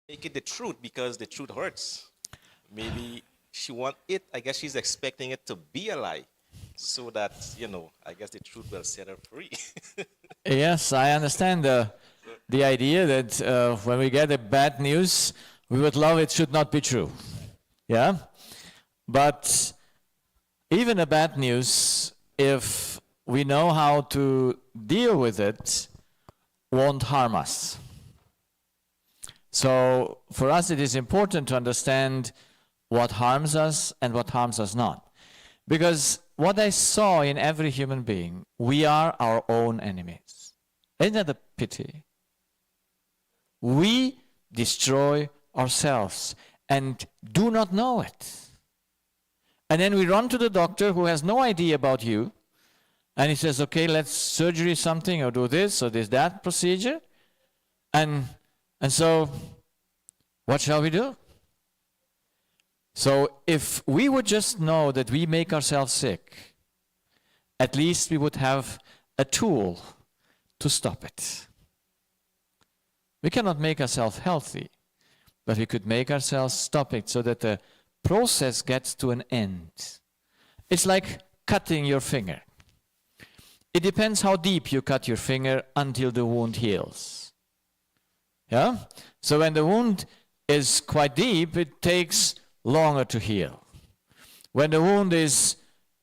Make it the truth because the truth hurts. Maybe she want it. I guess she's expecting it to be a lie, so that I guess the truth will set her free. Yes, I understand the idea that when we get a bad news, we would love it should not be true. Yeah? But even a bad news, if we know how to deal with it, won't harm us. So for us it is important to understand what harms us and what harms us not. Because what I saw in every human being, we are our own enemies. Isn't that a pity? We destroy ourselves and do not know it. And then we run to the doctor who has no idea about you, and he says, okay, let's surgery something or do this or this, that procedure. And so, what shall we do? So if we would just know that we make ourselves sick, at least we would have a tool to stop it. We cannot make ourselves healthy, but we could make ourselves stop it so that the process gets to an end. It's like cutting your finger. It depends how deep you cut your finger until the wound heals. Yeah? So when the wound is quite deep, it takes longer to heal. When the wound is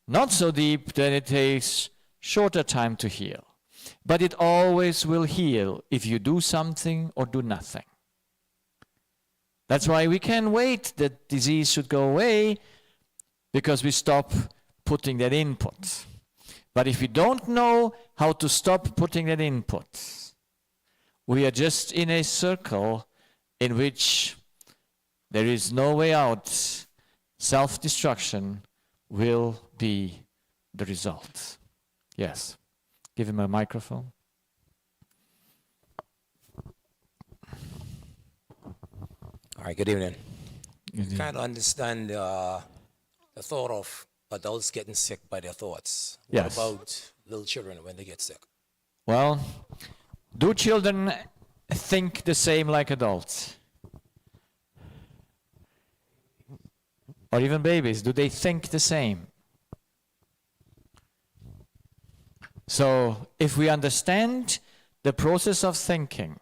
not so deep, then it takes shorter time to heal. But it always will heal if you do something or do nothing. That's why we can't wait that disease should go away, because we stop putting that input. But if we don't know how to stop putting that input, we are just in a circle in which there is no way out. Self-destruction will be the result. Yes. Give him a microphone. All right, good evening. Good evening. Kind of understand the thought of adults getting sick by their thoughts. Yes. What about little children when they get sick? Well, do children think the same like adults? Or even babies, do they think the same? So, if we understand the process of thinking,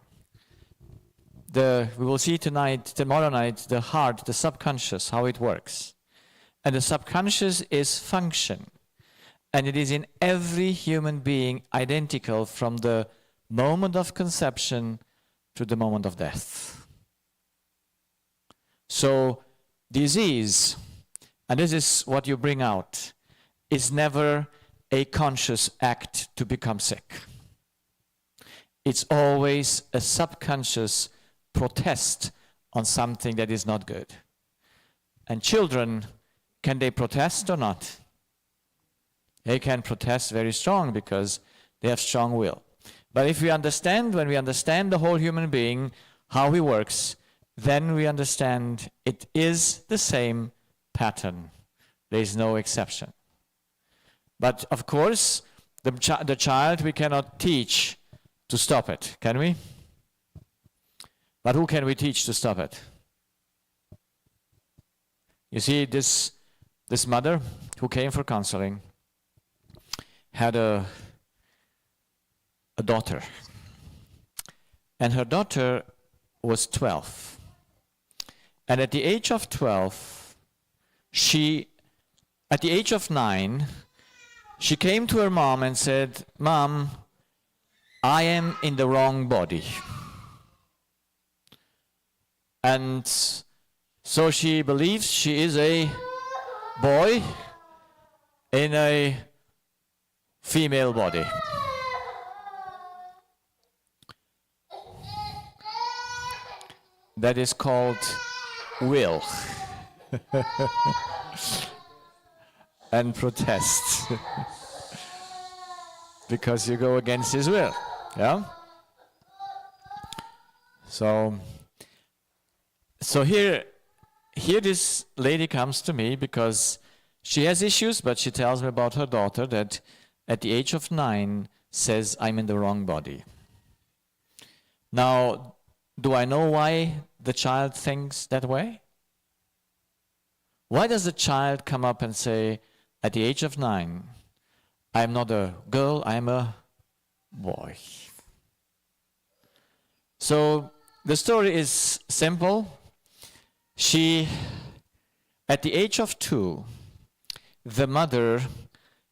we will see tomorrow night, the heart, the subconscious, how it works. And the subconscious is function. And it is in every human being identical from the moment of conception to the moment of death. So, disease, and this is what you bring out, is never a conscious act to become sick. It's always a subconscious protest on something that is not good. And children, can they protest or not? They can protest very strong because they have strong will. But if we understand, when we understand the whole human being, how he works, then we understand it is the same pattern. There is no exception. But of course, the child we cannot teach to stop it, can we? But who can we teach to stop it? You see, this mother who came for counseling had a daughter. And her daughter was 12. And at the age of 12, at the age of 9, she came to her mom and said, "Mom, I am in the wrong body." And so she believes she is a boy in a female body. That is called will and protest because you go against his will. Yeah. So here this lady comes to me because she has issues, but she tells me about her daughter that at the age of 9 says, "I'm in the wrong body." Now, do I know why the child thinks that way? Why does the child come up and say, at the age of 9, I'm not a girl, I'm a boy? So the story is simple. At the age of 2, the mother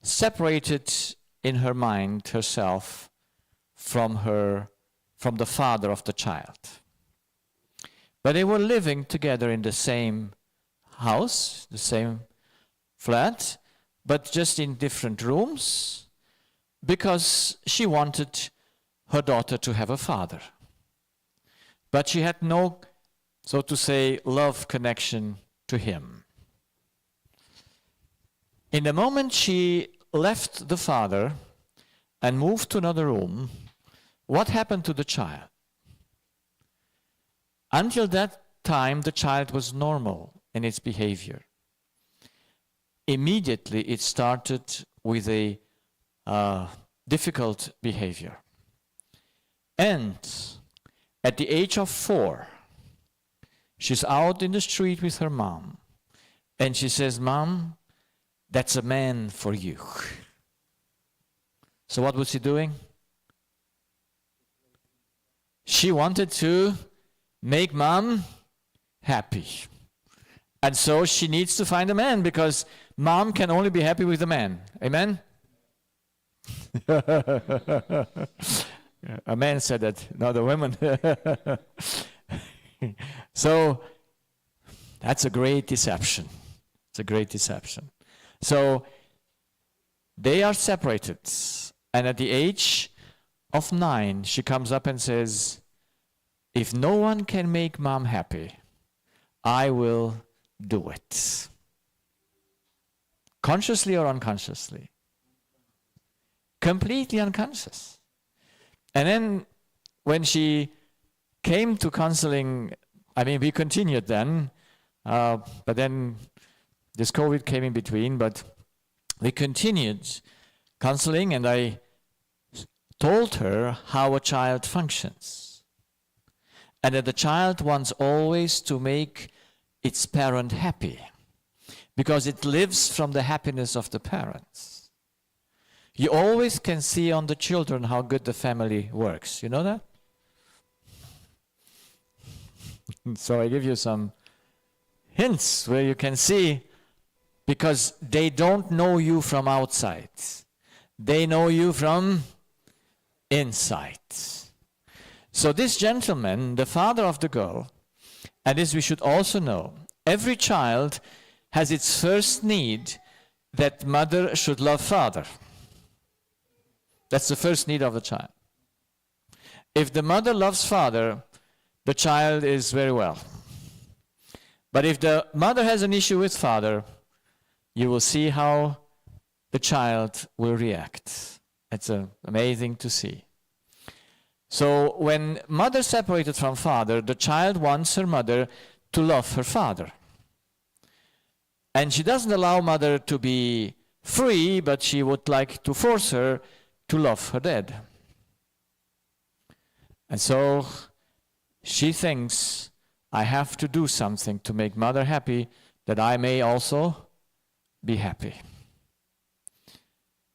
separated in her mind herself from the father of the child. But they were living together in the same house, the same flat, but just in different rooms, because she wanted her daughter to have a father. But she had no, so to say, love connection to him. In the moment she left the father and moved to another room, what happened to the child? Until that time, the child was normal in its behavior. Immediately, it started with a difficult behavior. And at the age of 4, she's out in the street with her mom, and she says, "Mom, that's a man for you." So what was she doing? She wanted to make mom happy. And so she needs to find a man, because mom can only be happy with a man. Amen? A man said that, not a woman. So that's a great deception. It's a great deception. So they are separated. And at the age of 9, she comes up and says, "If no one can make mom happy, I will do it." Consciously or unconsciously? Completely unconscious. And then when she came to counseling, we continued then, but then this COVID came in between, but we continued counseling, and I told her how a child functions. And that the child wants always to make its parent happy, because it lives from the happiness of the parents. You always can see on the children how good the family works. You know that? So I give you some hints where you can see, because they don't know you from outside. They know you from inside. So this gentleman, the father of the girl, and this we should also know, every child has its first need that mother should love father. That's the first need of the child. If the mother loves father, the child is very well. But if the mother has an issue with father, you will see how the child will react. It's amazing to see. So when mother separated from father, the child wants her mother to love her father. And she doesn't allow mother to be free, but she would like to force her to love her dad. And so she thinks, I have to do something to make mother happy, that I may also be happy.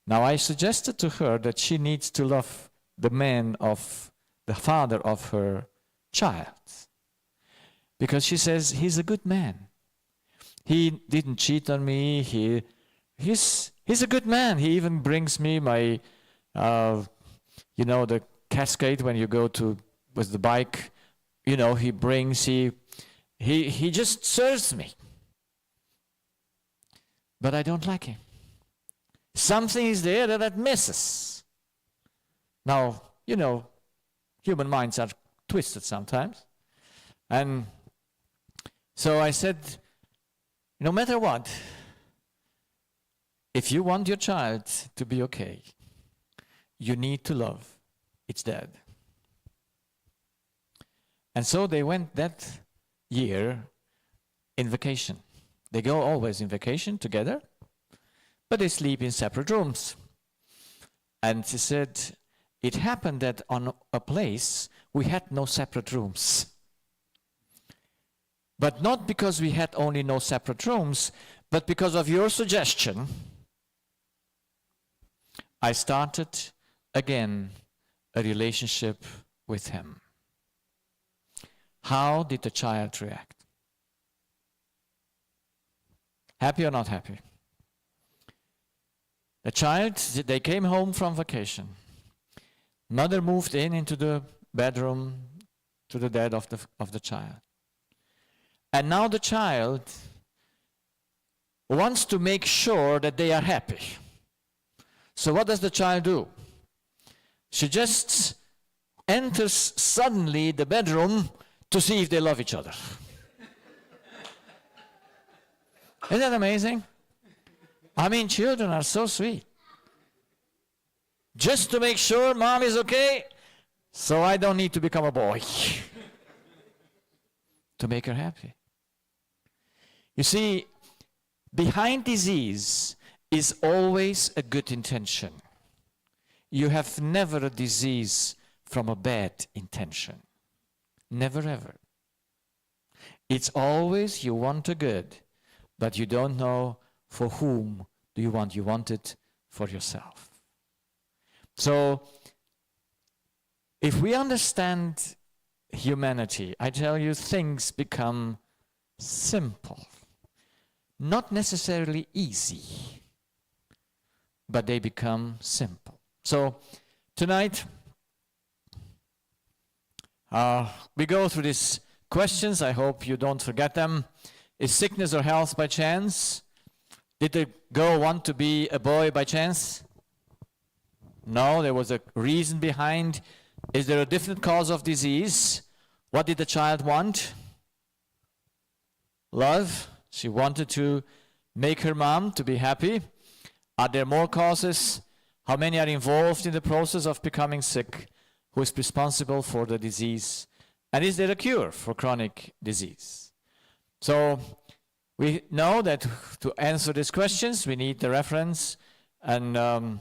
Now I suggested to her that she needs to love the man of the father of her child, because she says, he's a good man. He didn't cheat on me. He's a good man. He even brings me my, the cascade when you go to with the bike. He brings. He just serves me. But I don't like him. Something is there that misses. Now, human minds are twisted sometimes. And so I said, no matter what, if you want your child to be okay, you need to love its dad. And so they went that year in vacation. They go always in vacation together, but they sleep in separate rooms. And she said, it happened that on a place we had no separate rooms. But not because we had only no separate rooms, but because of your suggestion, I started again a relationship with him. How did the child react? Happy or not happy? The child, they came home from vacation. Mother moved into the bedroom to the dad of the child. And now the child wants to make sure that they are happy. So what does the child do? She just enters suddenly the bedroom to see if they love each other. Isn't that amazing? I mean, children are so sweet. Just to make sure mom is okay, so I don't need to become a boy. To make her happy. You see, behind disease is always a good intention. You have never a disease from a bad intention. Never ever. It's always you want a good, but you don't know for whom do you want. You want it for yourself. So, if we understand humanity, I tell you, things become simple. Not necessarily easy, but they become simple. So, tonight, we go through these questions. I hope you don't forget them. Is sickness or health by chance? Did the girl want to be a boy by chance? No, there was a reason behind. Is there a different cause of disease? What did the child want? Love. She wanted to make her mom to be happy. Are there more causes? How many are involved in the process of becoming sick? Who is responsible for the disease? And is there a cure for chronic disease? So we know that to answer these questions, we need the reference. And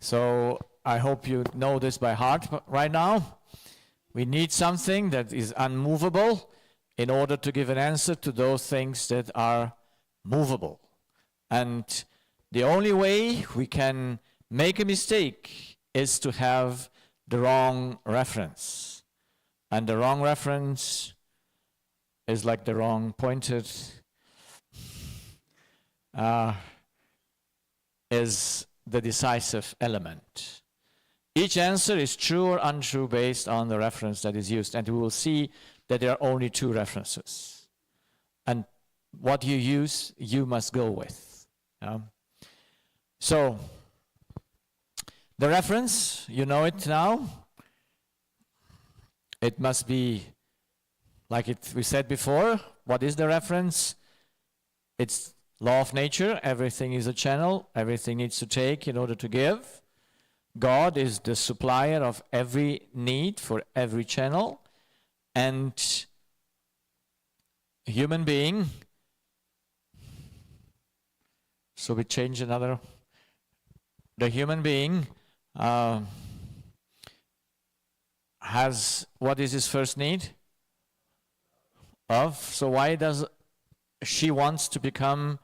so I hope you know this by heart right now. We need something that is unmovable in order to give an answer to those things that are movable. And the only way we can make a mistake is to have the wrong reference. And the wrong reference is like the wrong pointed, is the decisive element. Each answer is true or untrue based on the reference that is used. And we will see that there are only two references. And what you use, you must go with. So, the reference, you know it now. It must be, like we said before, what is the reference? It's law of nature. Everything is a channel. Everything needs to take in order to give. God is the supplier of every need for every channel. And a human being, so we change another, the human being has, what is his first need? Of. So why does she wants to become,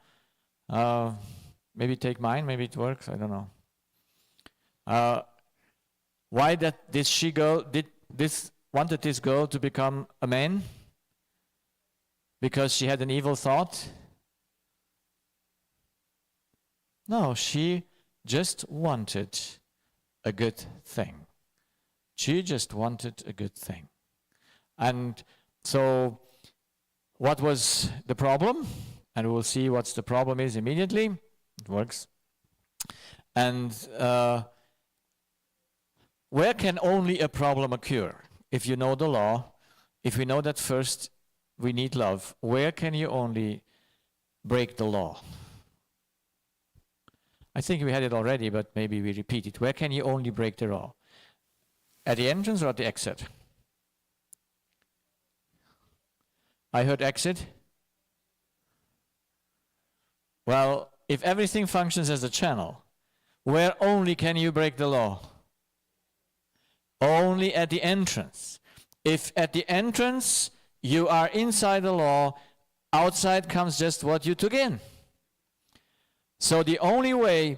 maybe take mine, maybe it works, I don't know. Why did she go, wanted this girl to become a man? Because she had an evil thought? No, she just wanted a good thing. She just wanted a good thing. And so, what was the problem? And we'll see what the problem is immediately. It works. And where can only a problem occur? If you know the law, if we know that first we need love, where can you only break the law? I think we had it already, but maybe we repeat it. Where can you only break the law? At the entrance or at the exit? I heard exit. Well, if everything functions as a channel, where only can you break the law? Only at the entrance. If at the entrance You are inside the law, outside comes just what you took in. So the only way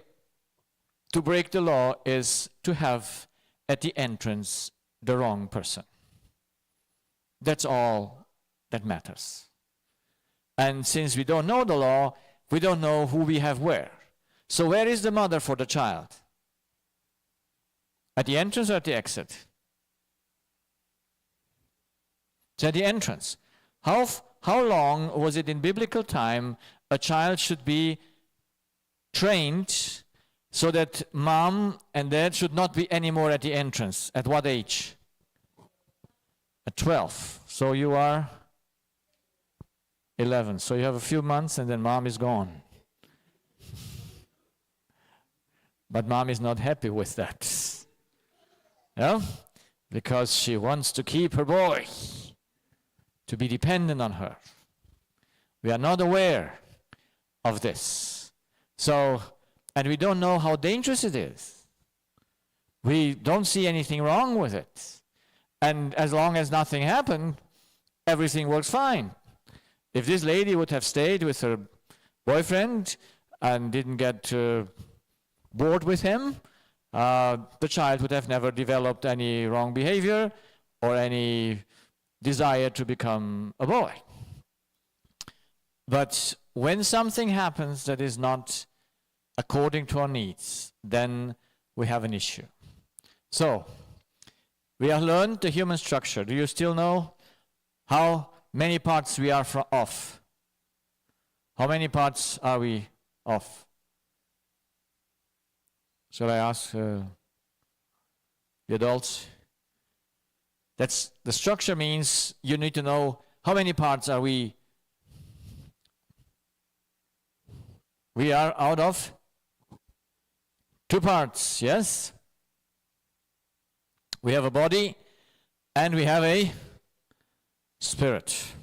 to break the law is to have at the entrance the wrong person. That's all that matters. And since we don't know the law, we don't know who we have where. So where is the mother for the child? At the entrance or at the exit? It's at the entrance. How long was it in biblical time a child should be trained so that mom and dad should not be anymore at the entrance? At what age? At 12. So you are 11. So you have a few months and then mom is gone. But mom is not happy with that. Yeah? Because she wants to keep her boy, to be dependent on her. We are not aware of this. So, and we don't know how dangerous it is. We don't see anything wrong with it. And as long as nothing happened, everything works fine. If this lady would have stayed with her boyfriend and didn't get bored with him, the child would have never developed any wrong behavior or any desire to become a boy. But when something happens that is not according to our needs, then we have an issue. So, we have learned the human structure. Do you still know how many parts we are of? How many parts are we of? Shall I ask the adults? That's the structure means you need to know how many parts are we. We are out of 2 parts, yes? We have a body and we have a spirit.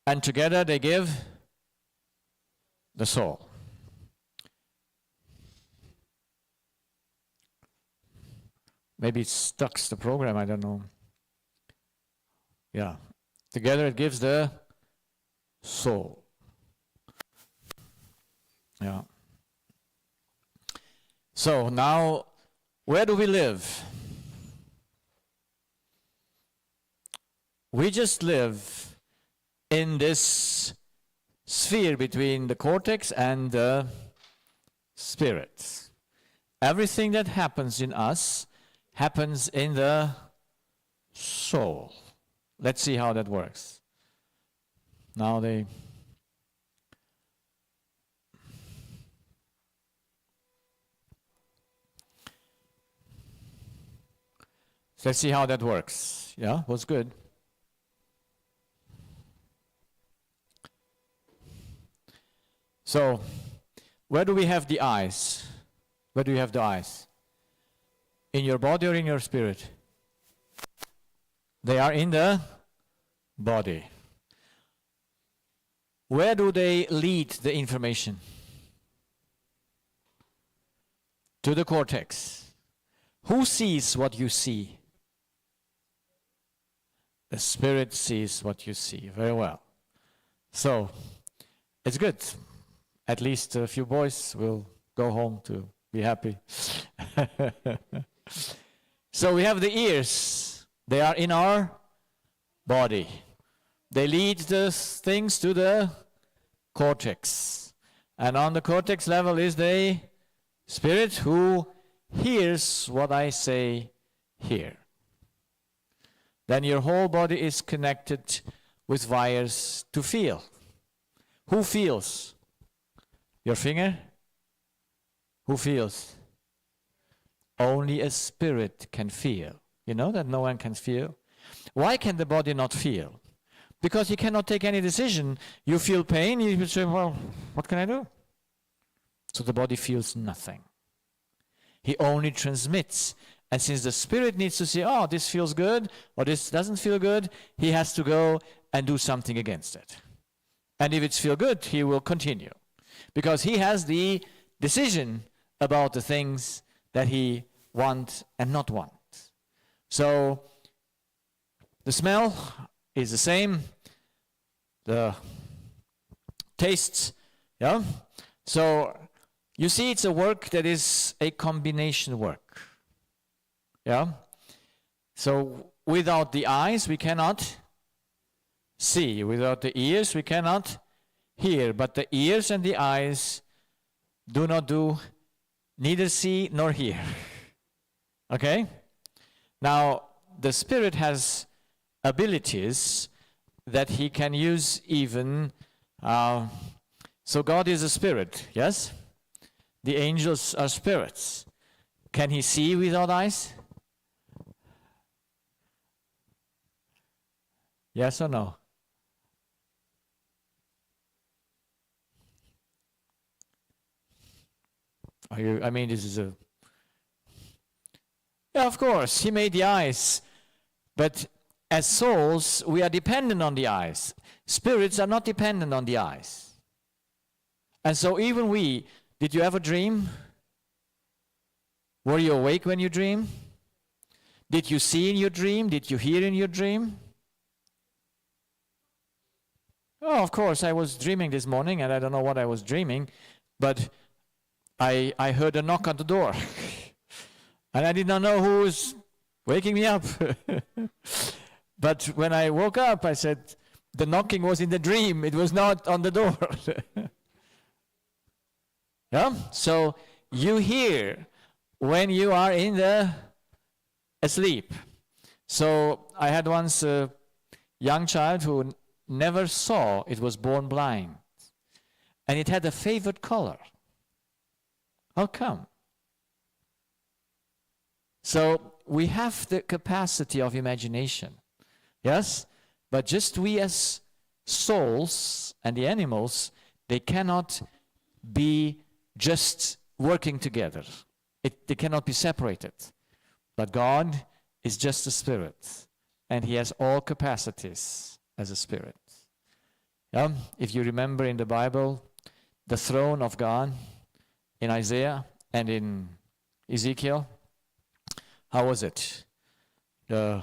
And together they give the soul. Maybe it stucks the program, I don't know. Yeah. Together it gives the soul. Yeah. So now, where do we live? We just live in this sphere between the cortex and the spirit. Everything that happens in us happens in the soul. Let's see how that works. Now let's see how that works. Yeah, was good. So, where do we have the eyes? Where do you have the eyes? In your body or in your spirit? They are in the body. Where do they lead the information? To the cortex. Who sees what you see? The spirit sees what you see. Very well. So, it's good. At least a few boys will go home to be happy. So we have the ears. They are in our body. They lead the things to the cortex. And on the cortex level is the spirit who hears what I say here. Then your whole body is connected with wires to feel. Who feels? Your finger? Who feels? Only a spirit can feel. You know that no one can feel? Why can the body not feel? Because you cannot take any decision. You feel pain, you say, well, what can I do? So the body feels nothing. He only transmits. And since the spirit needs to say, oh, this feels good, or this doesn't feel good, he has to go and do something against it. And if it's feel good, he will continue. Because he has the decision about the things that he wants and not want. So the smell is the same. The tastes, yeah? So you see, it's a work that is a combination work. Yeah? So without the eyes, we cannot see. Without the ears, we cannot hear. But the ears and the eyes do not do neither see nor hear. Okay? Now, the Spirit has abilities that he can use even. So God is a spirit, yes? The angels are spirits. Can he see without eyes? Yes or no? This is a... Yeah, of course, he made the eyes. But as souls, we are dependent on the eyes. Spirits are not dependent on the eyes. And so even we, did you ever dream? Were you awake when you dreamed? Did you see in your dream? Did you hear in your dream? Oh, of course, I was dreaming this morning, and I don't know what I was dreaming, but I heard a knock on the door. And I did not know who was waking me up. But when I woke up, I said, the knocking was in the dream. It was not on the door. Yeah? So you hear when you are in the asleep. So I had once a young child who never saw. It was born blind. And it had a favorite color. How come? So we have the capacity of imagination. Yes? But just we as souls and the animals, they cannot be just working together. They cannot be separated. But God is just a spirit. And he has all capacities as a spirit. Yeah? If you remember in the Bible, the throne of God in Isaiah and in Ezekiel, how was it? The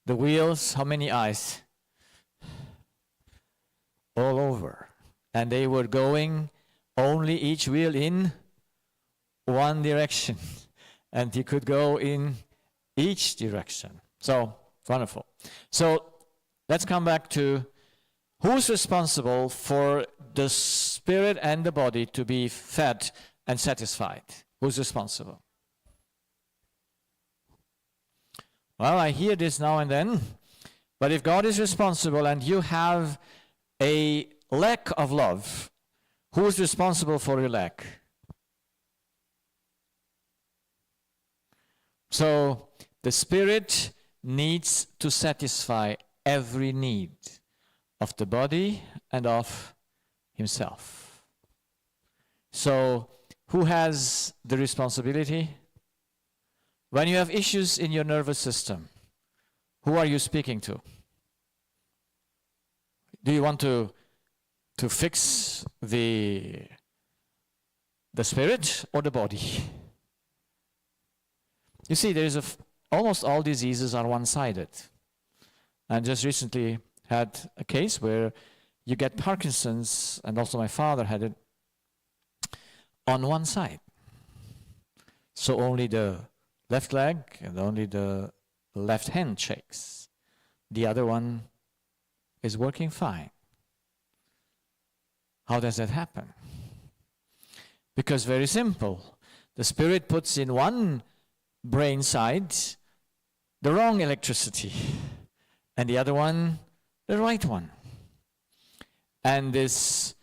wheels, how many eyes? All over. And they were going only each wheel in one direction. And he could go in each direction. So, wonderful. So, let's come back to who's responsible for the spirit and the body to be fed and satisfied? Who's responsible? Well, I hear this now and then, but if God is responsible and you have a lack of love, who is responsible for your lack? So the Spirit needs to satisfy every need of the body and of himself. So who has the responsibility? When you have issues in your nervous system, who are you speaking to? Do you want to fix the spirit or the body? You see, there is almost all diseases are one-sided. I just recently had a case where you get Parkinson's, and also my father had it, on one side. So only the left leg and only the left hand shakes. The other one is working fine. How does that happen? Because very simple. The spirit puts in one brain side the wrong electricity, and the other one the right one. And this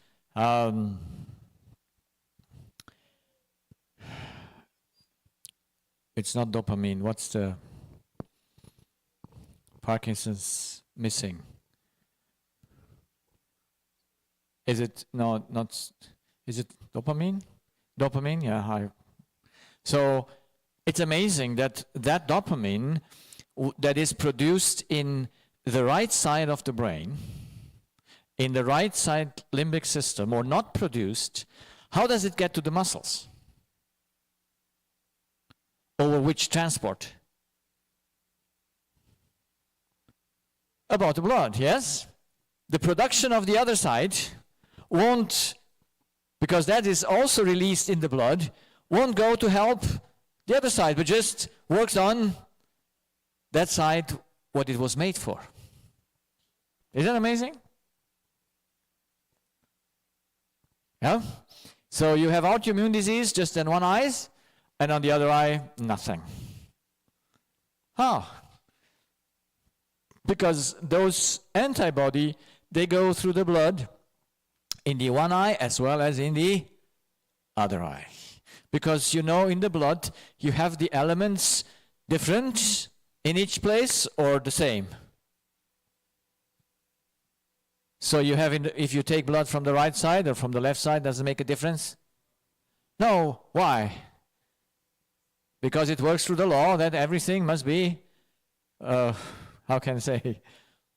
it's not dopamine. What's the Parkinson's missing? Is it is it dopamine? Dopamine, yeah. So it's amazing that dopamine that is produced in the right side of the brain, in the right side limbic system, or not produced, how does it get to the muscles? Over which transport? About the blood, yes? The production of the other side won't, because that is also released in the blood, won't go to help the other side, but just works on that side what it was made for. Isn't that amazing? Yeah? So you have autoimmune disease just in one eye, and on the other eye, nothing. How? Because those antibody, they go through the blood in the one eye as well as in the other eye. Because you know in the blood you have the elements different in each place or the same. So you have, if you take blood from the right side or from the left side, does it make a difference? No. Why? Because it works through the law that everything must be, how can I say,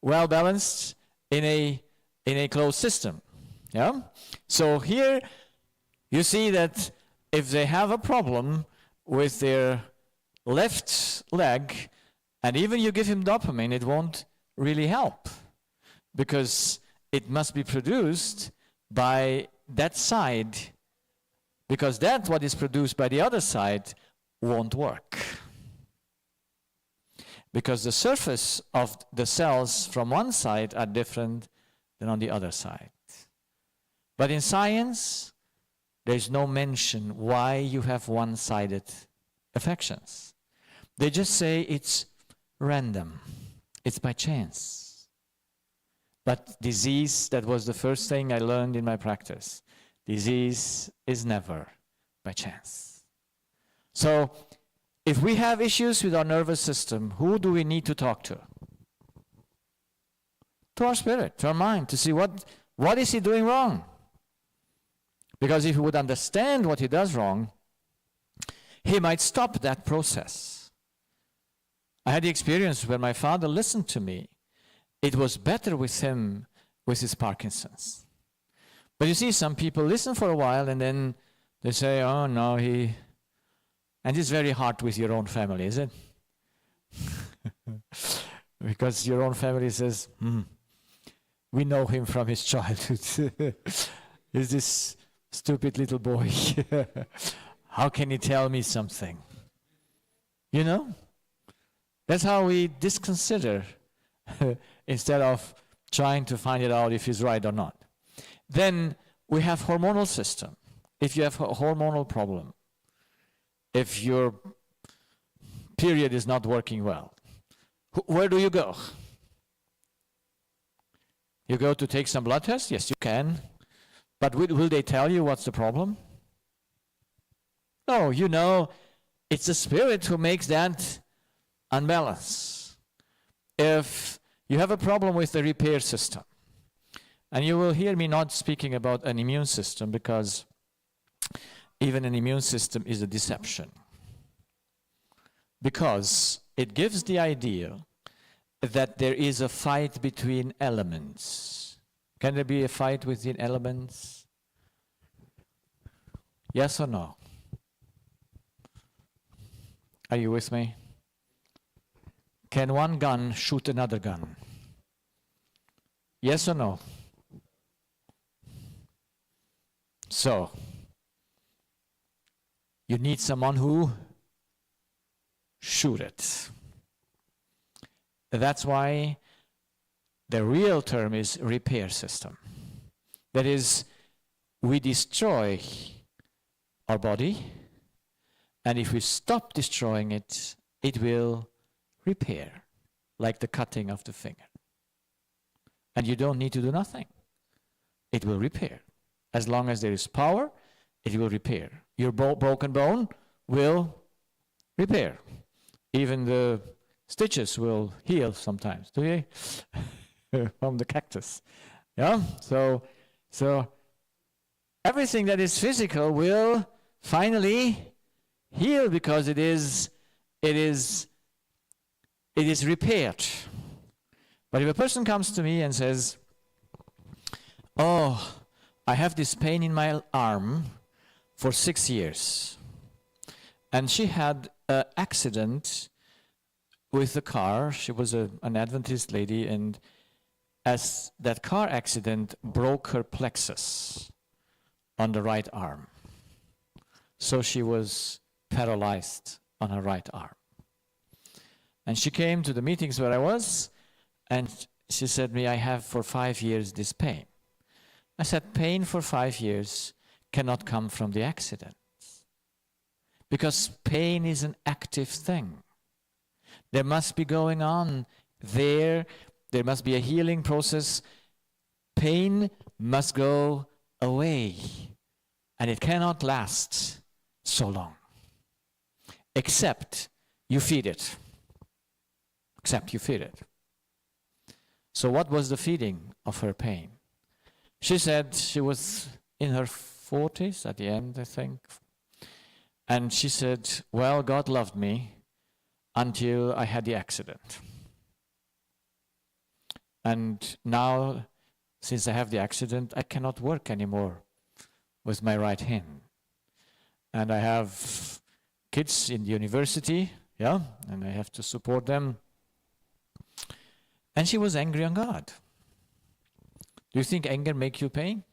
well balanced in a closed system. Yeah. So here you see that if they have a problem with their left leg, and even you give him dopamine, it won't really help, because it must be produced by that side, because that what is produced by the other side won't work. Because the surface of the cells from one side are different than on the other side. But in science, there's no mention why you have one-sided affections. They just say it's random, it's by chance. But disease, that was the first thing I learned in my practice. Disease is never by chance. So, if we have issues with our nervous system, who do we need to talk to? To our spirit, to our mind, to see what is he doing wrong? Because if he would understand what he does wrong, he might stop that process. I had the experience when my father listened to me. It was better with him with his Parkinson's. But you see, some people listen for a while and then they say, oh no, and it's very hard with your own family, is it? Because your own family says, we know him from his childhood. Is this stupid little boy? How can he tell me something? You know? That's how we disconsider instead of trying to find it out if he's right or not. Then we have hormonal system. If you have a hormonal problem, if your period is not working well, where do you go? You go to take some blood tests? Yes, you can. But will they tell you what's the problem? No, you know, it's the spirit who makes that unbalance. If you have a problem with the repair system, and you will hear me not speaking about an immune system, because even an immune system is a deception. Because it gives the idea that there is a fight between elements. Can there be a fight within elements? Yes or no? Are you with me? Can one gun shoot another gun? Yes or no? So, you need someone who shoot it. That's why the real term is repair system. That is, we destroy our body, and if we stop destroying it, it will repair, like the cutting of the finger. And you don't need to do nothing. It will repair. As long as there is power, it will repair. Your broken bone will repair. Even the stitches will heal sometimes, do you? From the cactus. Yeah? So everything that is physical will finally heal, because it is repaired. But if a person comes to me and says, oh, I have this pain in my arm for 6 years, and she had an accident with the car. She was an Adventist lady, and as that car accident broke her plexus on the right arm. So she was paralyzed on her right arm. And she came to the meetings where I was, and she said to me, I have for 5 years this pain. I said, pain for 5 years cannot come from the accident. Because pain is an active thing. There must be going on there must be a healing process. Pain must go away. And it cannot last so long. Except you feed it. Except you feed it. So what was the feeding of her pain? She said she was in her 40s at the end, I think. And she said, well, God loved me until I had the accident. And now, since I have the accident, I cannot work anymore with my right hand. And I have kids in the university, and I have to support them. And she was angry on God. Do you think anger makes you pain?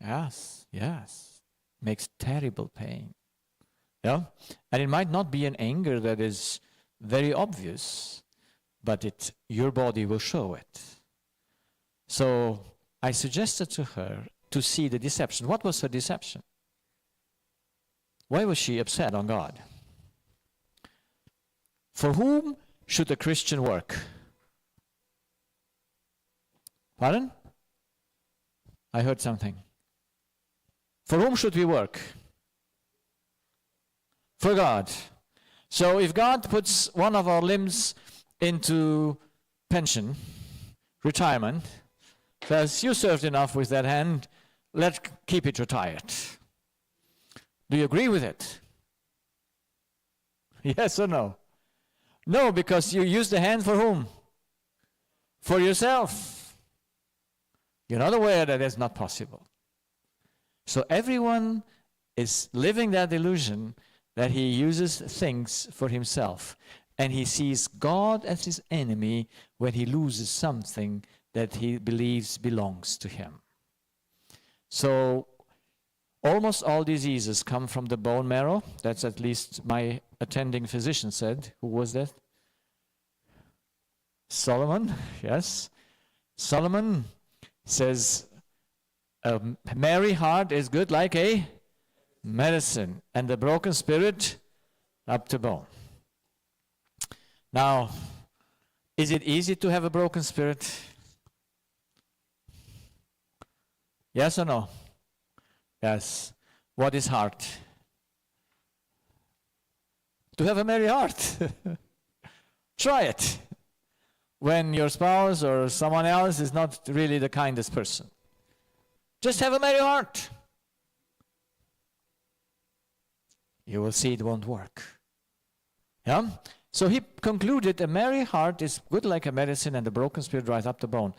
Yes. Makes terrible pain. And it might not be an anger that is very obvious, but your body will show it. So I suggested to her to see the deception. What was her deception? Why was she upset on God? For whom should a Christian work? Pardon? I heard something. For whom should we work? For God. So if God puts one of our limbs into pension, retirement, says, you served enough with that hand, let's keep it retired. Do you agree with it? Yes or no? No, because you use the hand for whom? For yourself. You're not aware that it's not possible. So everyone is living that illusion that he uses things for himself. And he sees God as his enemy when he loses something that he believes belongs to him. So almost all diseases come from the bone marrow. That's at least my attending physician said. Who was that? Solomon, yes. Solomon says, a merry heart is good like a medicine, and the broken spirit up to bone. Now, is it easy to have a broken spirit? Yes or no? Yes. What is heart? To have a merry heart. Try it. When your spouse or someone else is not really the kindest person. Just have a merry heart. You will see it won't work. Yeah? So he concluded a merry heart is good like a medicine and a broken spirit dries up the bone.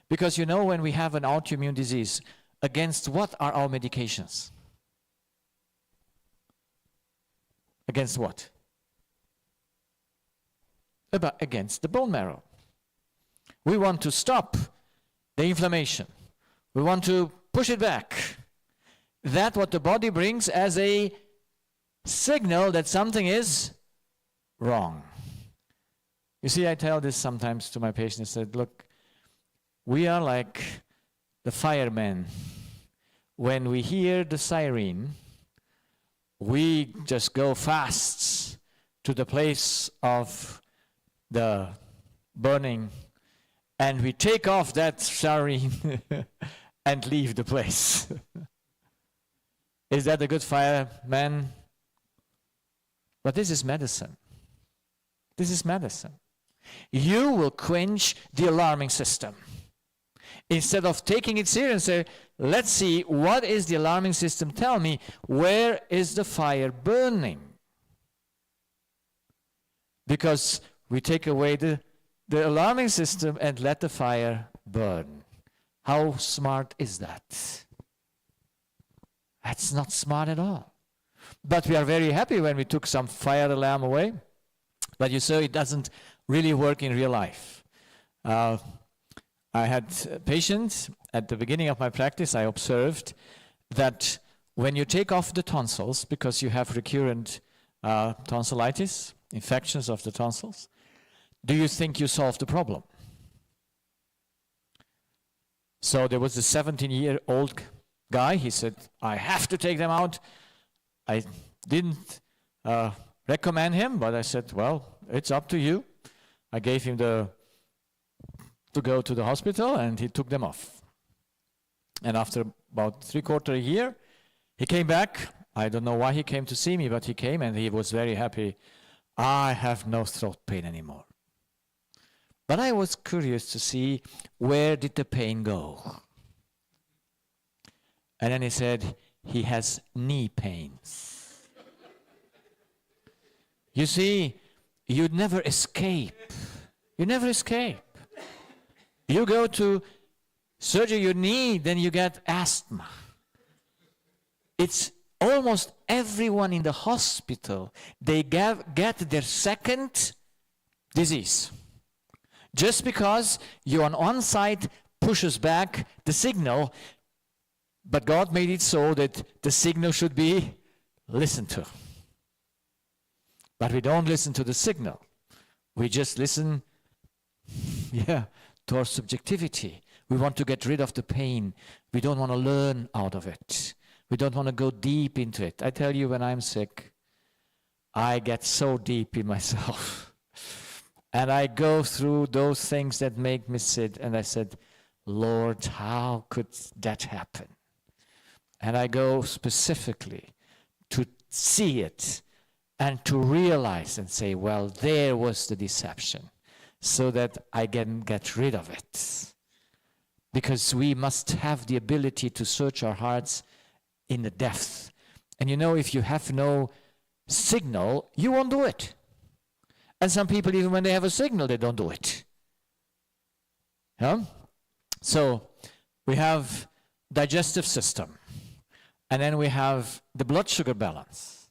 Because you know when we have an autoimmune disease, against what are our medications? Against what? Against the bone marrow. We want to stop the inflammation. We want to push it back. That's what the body brings as a signal that something is wrong. You see, I tell this sometimes to my patients. I said, look, we are like the firemen. When we hear the siren, we just go fast to the place of the burning, and we take off that siren and leave the place. Is that a good fireman? But this is medicine. This is medicine. You will quench the alarming system. Instead of taking it seriously, say, let's see, what is the alarming system? Tell me, where is the fire burning? Because we take away the alarming system and let the fire burn. How smart is that? That's not smart at all. But we are very happy when we took some fire alarm away. But you say it doesn't really work in real life. I had patients at the beginning of my practice. I observed that when you take off the tonsils, because you have recurrent tonsillitis, infections of the tonsils, do you think you solved the problem? So there was a 17-year-old guy. He said, I have to take them out. I didn't recommend him, but I said, well, it's up to you. I gave him to go to the hospital, and he took them off. And after about 3/4 a year, he came back. I don't know why he came to see me, but he came, and he was very happy. I have no throat pain anymore. But I was curious to see, where did the pain go? And then he said, he has knee pains. You see, you'd never escape. You never escape. You go to surgery your knee, then you get asthma. It's almost everyone in the hospital, they get their second disease. Just because you on one side pushes back the signal, but God made it so that the signal should be listened to. But we don't listen to the signal. We just listen, to our subjectivity. We want to get rid of the pain. We don't want to learn out of it. We don't want to go deep into it. I tell you, when I'm sick, I get so deep in myself. And I go through those things that make me sit, and I said, Lord, how could that happen? And I go specifically to see it and to realize and say, well, there was the deception, so that I can get rid of it. Because we must have the ability to search our hearts in the depth. And you know, if you have no signal, you won't do it. And some people, even when they have a signal, they don't do it. Yeah? So we have digestive system. And then we have the blood sugar balance.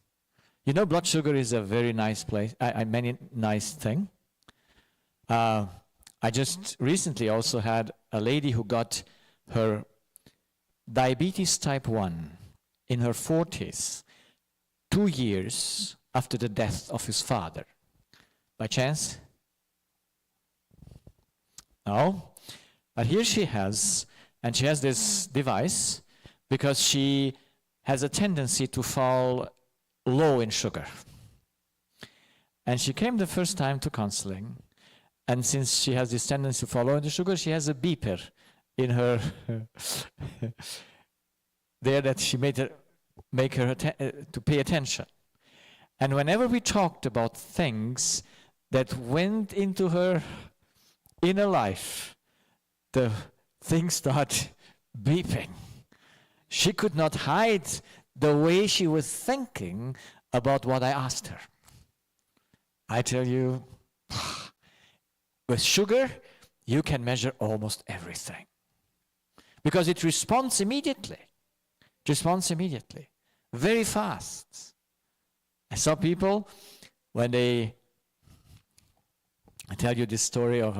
You know, blood sugar is a very nice place, many nice thing. I just recently also had a lady who got her diabetes type 1 in her 40s, 2 years after the death of his father. By chance? No. But here she has this device because she has a tendency to fall low in sugar. And she came the first time to counseling, and since she has this tendency to fall low in the sugar, she has a beeper in her there that she make her to pay attention. And whenever we talked about things that went into her inner life, the things start beeping. She could not hide the way she was thinking about what I asked her. I tell you, with sugar, you can measure almost everything. Because it responds immediately. It responds immediately. Very fast. I saw people, when I tell you this story of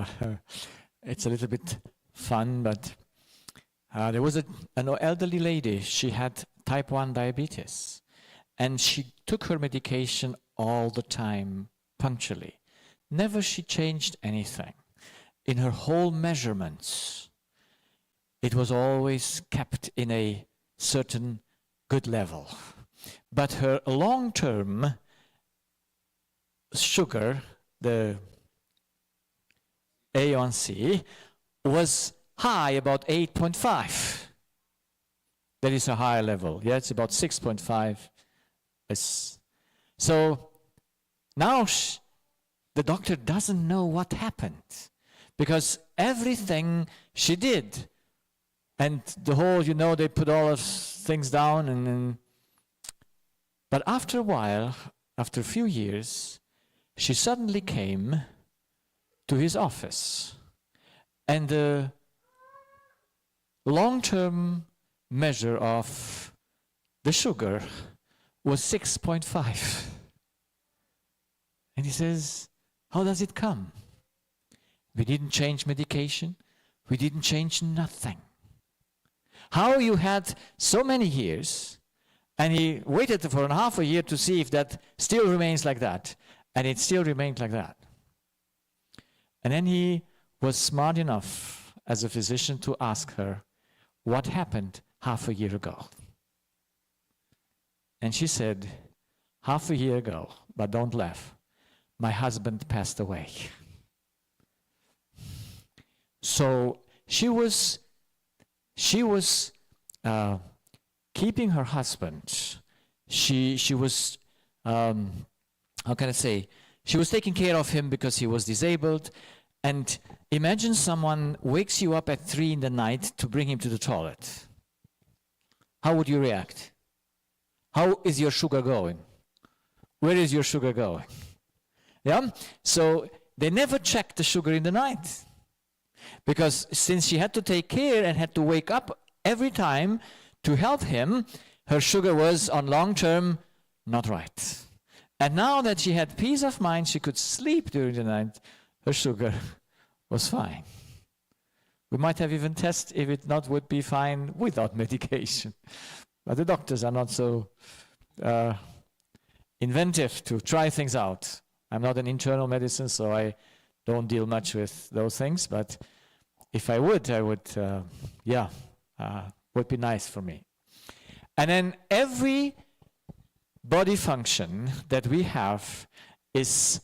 it's a little bit fun, but there was an elderly lady. She had type 1 diabetes, and she took her medication all the time, punctually. Never she changed anything. In her whole measurements, it was always kept in a certain good level. But her long-term sugar, the A1C, was high, about 8.5. That is a higher level. Yeah, it's about 6.5. So now the doctor doesn't know what happened, because everything she did, and the whole, they put all of things down, but after a while, after a few years, she suddenly came to his office, and the long-term measure of the sugar was 6.5. And he says, How does it come? We didn't change medication. We didn't change nothing. How you had so many years, and he waited for half a year to see if that still remains like that, and it still remained like that. And then he was smart enough as a physician to ask her, what happened half a year ago? And she said, half a year ago, but don't laugh, my husband passed away. So she was keeping her husband. She was, how can I say, she was taking care of him because he was disabled. And imagine someone wakes you up at 3 in the night to bring him to the toilet. How would you react? How is your sugar going? Where is your sugar going? Yeah? So they never checked the sugar in the night. Because since she had to take care and had to wake up every time to help him, her sugar was on long term not right. And now that she had peace of mind, she could sleep during the night, her sugar was fine. We might have even tested if it not would be fine without medication. But the doctors are not so inventive to try things out. I'm not an internal medicine, so I don't deal much with those things. But if I would, would be nice for me. And then every body function that we have is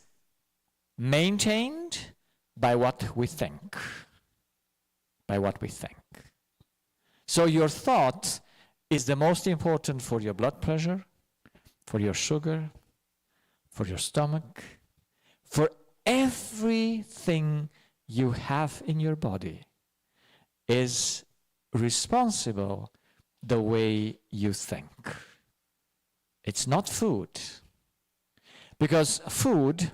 maintained by what we think. By what we think. So your thought is the most important for your blood pressure, for your sugar, for your stomach, for everything you have in your body is responsible the way you think. It's not food. Because food,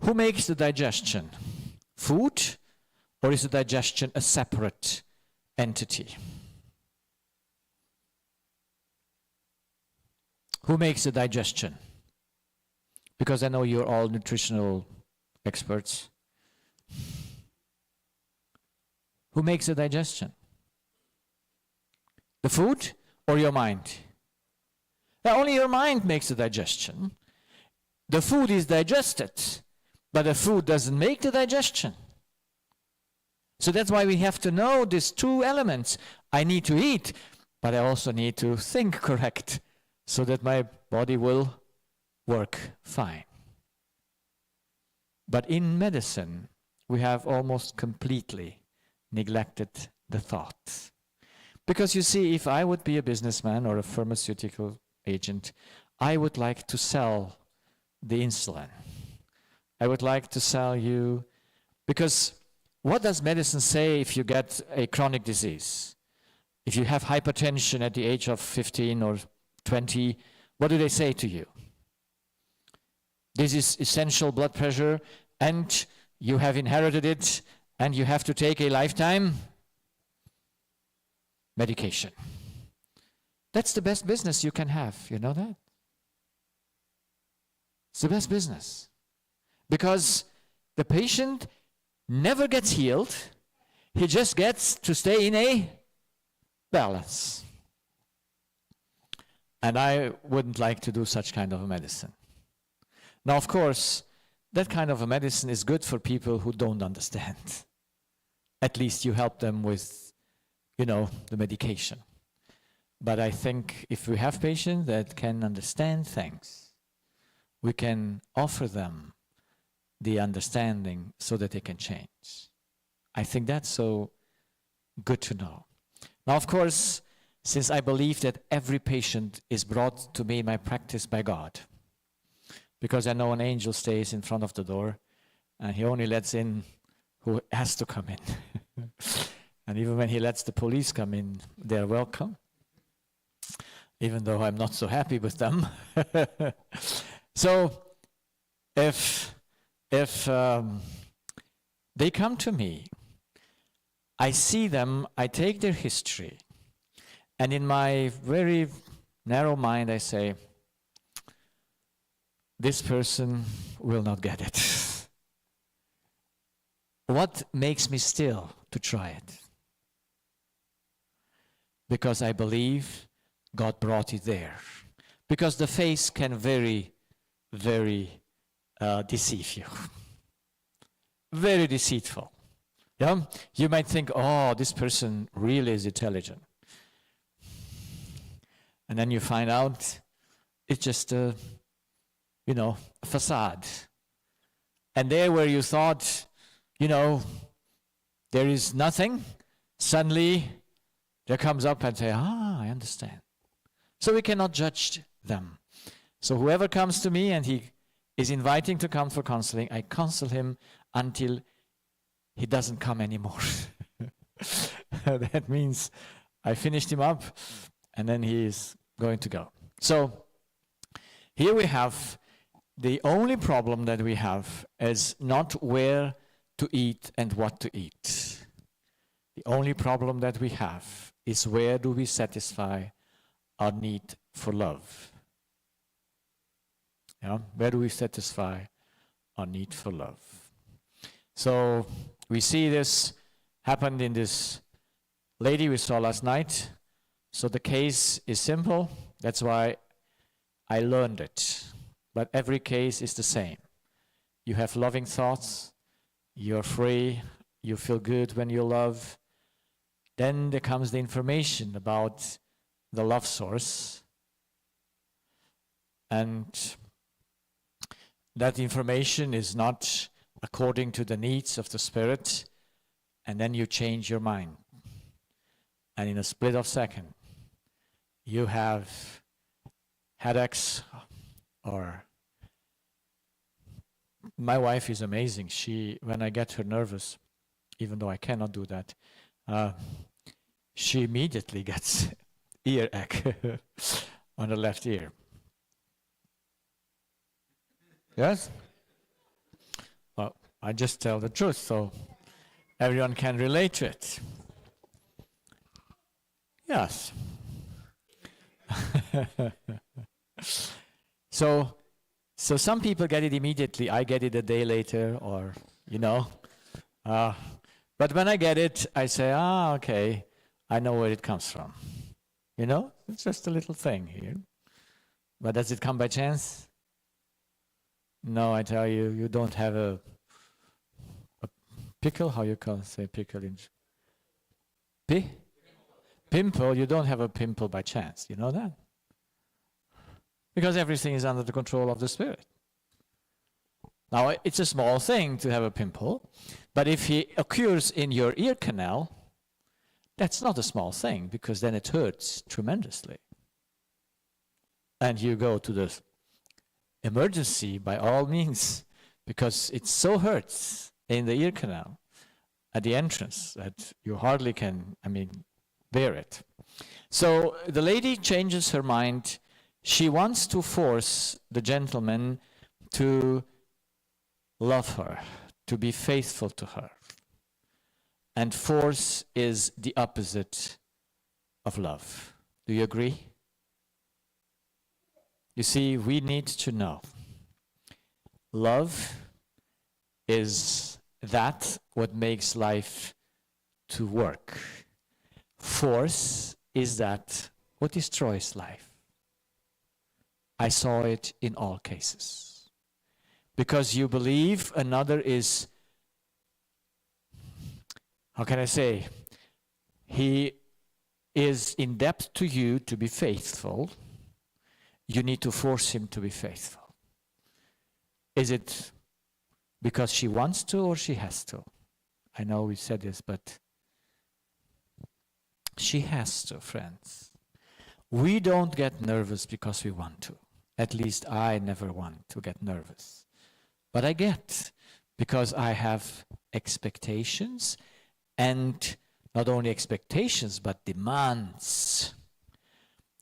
who makes the digestion? Food, or is the digestion a separate entity? Who makes the digestion? Because I know you're all nutritional experts. Who makes the digestion? The food or your mind? Now, only your mind makes the digestion. The food is digested, but the food doesn't make the digestion. So that's why we have to know these two elements. I need to eat, but I also need to think correct so that my body will work fine. But in medicine, we have almost completely neglected the thought. Because you see, if I would be a businessman or a pharmaceutical agent, I would like to sell the insulin. I would like to sell you, because what does medicine say if you get a chronic disease? If you have hypertension at the age of 15 or 20, what do they say to you? This is essential blood pressure, and you have inherited it, and you have to take a lifetime medication. That's the best business you can have, you know that? It's the best business. Because the patient never gets healed, he just gets to stay in a balance. And I wouldn't like to do such kind of a medicine. Now, of course, that kind of a medicine is good for people who don't understand. At least you help them with, the medication. But I think if we have patients that can understand things, we can offer them the understanding so that they can change. I think that's so good to know. Now, of course, since I believe that every patient is brought to me in my practice by God, because I know an angel stays in front of the door, and he only lets in who has to come in. And even when he lets the police come in, they're welcome, even though I'm not so happy with them. So if they come to me, I see them, I take their history, and in my very narrow mind I say, this person will not get it. What makes me still to try it? Because I believe God brought it there. Because the face can very, very deceive you. Very deceitful. Yeah? You might think, oh, this person really is intelligent. And then you find out it's just a facade. And there where you thought, there is nothing, suddenly there comes up and say, I understand. So we cannot judge them. So whoever comes to me and he is inviting to come for counseling, I counsel him until he doesn't come anymore. That means I finished him up and then he is going to go. So here we have the only problem that we have is not where to eat and what to eat. The only problem that we have is where do we satisfy our need for love. Yeah? Where do we satisfy our need for love? So we see this happened in this lady we saw last night. So the case is simple. That's why I learned it. But every case is the same. You have loving thoughts. You're free. You feel good when you love. Then there comes the information about the love source. And that information is not according to the needs of the spirit. And then you change your mind. And in a split of a second, you have headaches or my wife is amazing. When I get her nervous, even though I cannot do that, she immediately gets earache on the left ear. Yes? Well, I just tell the truth, so everyone can relate to it. Yes. So some people get it immediately. I get it a day later, or but when I get it, I say, okay, I know where it comes from. It's just a little thing here. But does it come by chance? No, I tell you, you don't have a pickle. How you say pickle in? Pimple. You don't have a pimple by chance. You know that? Because everything is under the control of the spirit. Now, it's a small thing to have a pimple, but if it occurs in your ear canal, that's not a small thing, because then it hurts tremendously. And you go to the emergency by all means, because it so hurts in the ear canal at the entrance that you hardly can, bear it. So the lady changes her mind. She wants to force the gentleman to love her, to be faithful to her. And force is the opposite of love. Do you agree? You see, we need to know. Love is that what makes life to work. Force is that what destroys life. I saw it in all cases. Because you believe another is, how can I say, he is in debt to you to be faithful. You need to force him to be faithful. Is it because she wants to or she has to? I know we said this, but she has to, friends. We don't get nervous because we want to. At least I never want to get nervous. But I get, because I have expectations, and not only expectations, but demands.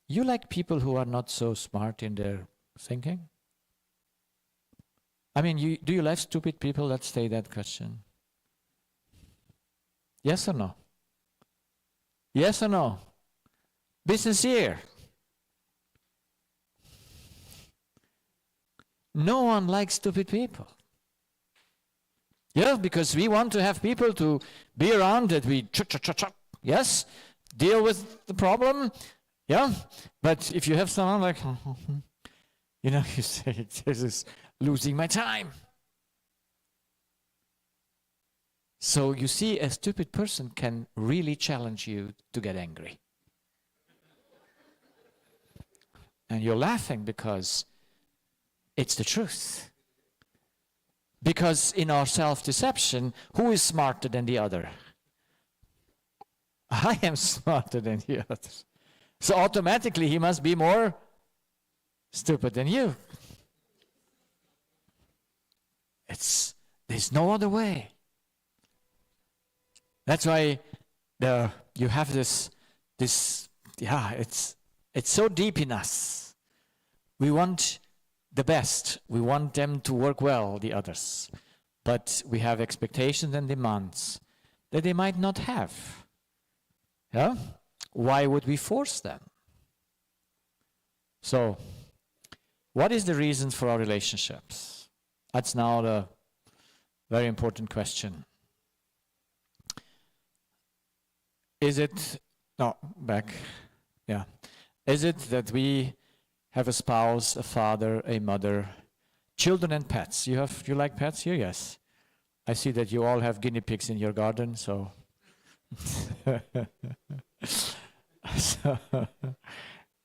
You like people who are not so smart in their thinking? Do you like stupid people? Let's say that question. Yes or no? Yes or no? Be sincere. No one likes stupid people. Yeah, because we want to have people to be around that we yes, deal with the problem. Yeah, but if you have someone like, you say, this is losing my time. So you see, a stupid person can really challenge you to get angry. And you're laughing because it's the truth. Because in our self-deception, who is smarter than the other? I am smarter than the other. So automatically he must be more stupid than you. There's no other way. That's why you have this, it's so deep in us. We want the best. We want them to work well, the others. But we have expectations and demands that they might not have. Yeah? Why would we force them? So, what is the reason for our relationships? That's now the very important question. Is it that we have a spouse, a father, a mother, children and pets? You like pets here? Yes. I see that you all have guinea pigs in your garden, so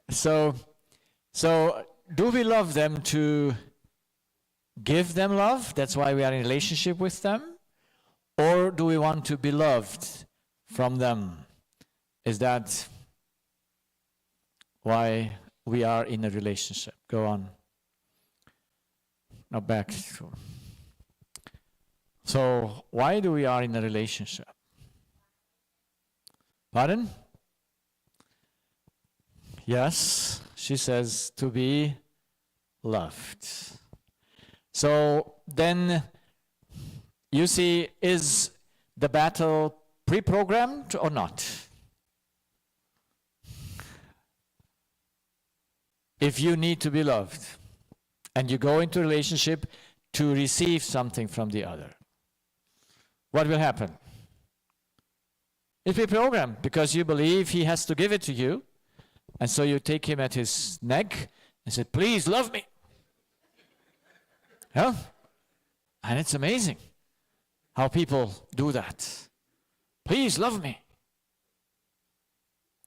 so do we love them to give them love? That's why we are in a relationship with them. Or do we want to be loved from them? Is that why we are in a relationship? Go on. Now back. So why do we are in a relationship? Pardon? Yes, she says to be loved. So then, you see, is the battle pre-programmed or not? If you need to be loved, and you go into a relationship to receive something from the other, what will happen? It's pre-programmed because you believe he has to give it to you, and so you take him at his neck and say, please love me. Yeah? And it's amazing how people do that. Please love me.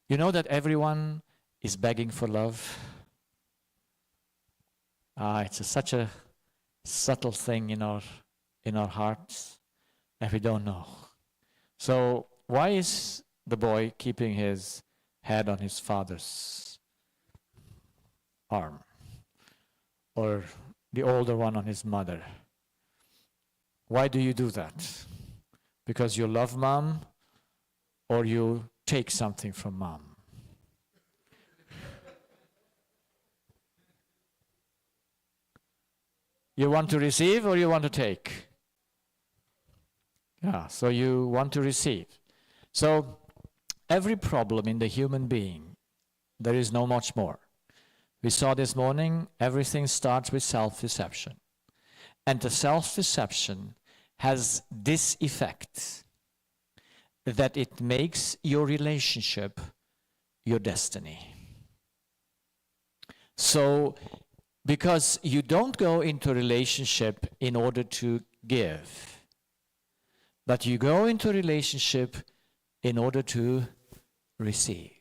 You know that everyone is begging for love? It's such a subtle thing in our hearts that we don't know. So why is the boy keeping his head on his father's arm? Or the older one on his mother? Why do you do that? Because you love mom, or you take something from mom? You want to receive or you want to take? Yeah, so you want to receive. So every problem in the human being, there is no much more. We saw this morning, everything starts with self-deception. And the self-deception has this effect, that it makes your relationship your destiny. So, because you don't go into a relationship in order to give, but you go into a relationship in order to receive.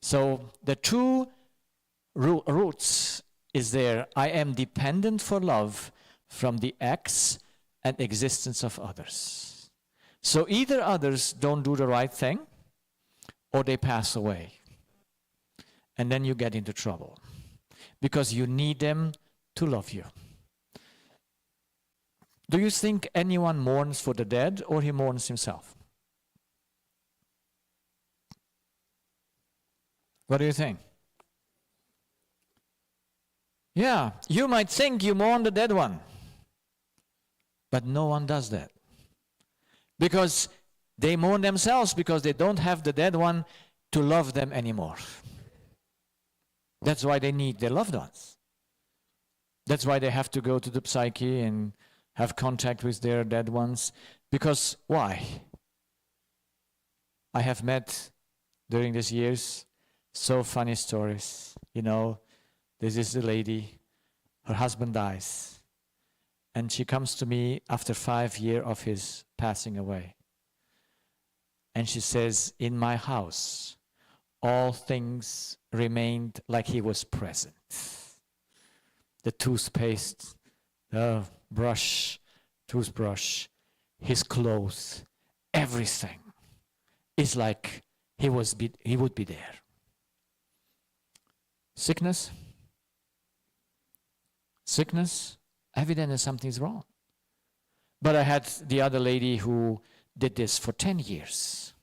So the two roots is there. I am dependent for love from the acts and existence of others. So either others don't do the right thing, or they pass away. And then you get into trouble. Because you need them to love you. Do you think anyone mourns for the dead, or he mourns himself? What do you think? Yeah, you might think you mourn the dead one, but no one does that. Because they mourn themselves because they don't have the dead one to love them anymore. That's why they need their loved ones. That's why they have to go to the psyche and have contact with their dead ones. Because why? I have met during these years so funny stories. You know, this is the lady, her husband dies, and she comes to me after 5 years of his passing away. And she says, in my house, all things remained like he was present. The toothpaste, the toothbrush, his clothes, everything is like he would be there. Sickness, evidently something's wrong. But I had the other lady who did this for 10 years.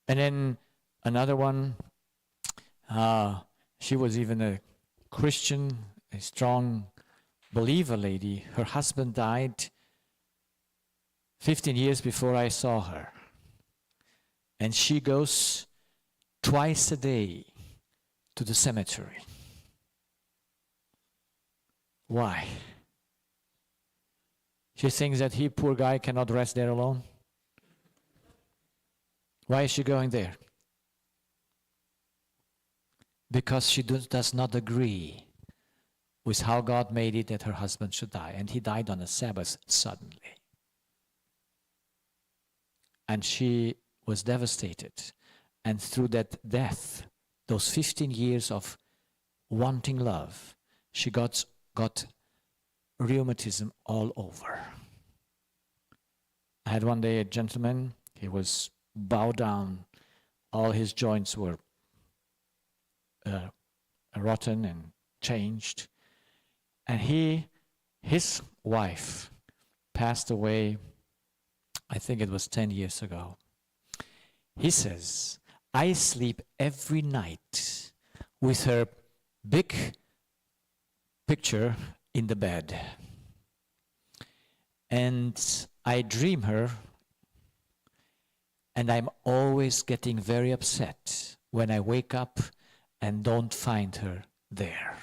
And then another one, she was even a Christian, a strong believer lady. Her husband died 15 years before I saw her. And she goes twice a day to the cemetery. Why? She thinks that he, poor guy, cannot rest there alone. Why is she going there? Because she does not agree with how God made it that her husband should die. And he died on a Sabbath suddenly. And she was devastated. And through that death, those 15 years of wanting love, she got rheumatism all over. I had one day a gentleman, he was bowed down, all his joints were rotten and changed. And his wife passed away, I think it was 10 years ago. He says, I sleep every night with her big picture in the bed. And I dream her, and I'm always getting very upset when I wake up and don't find her there.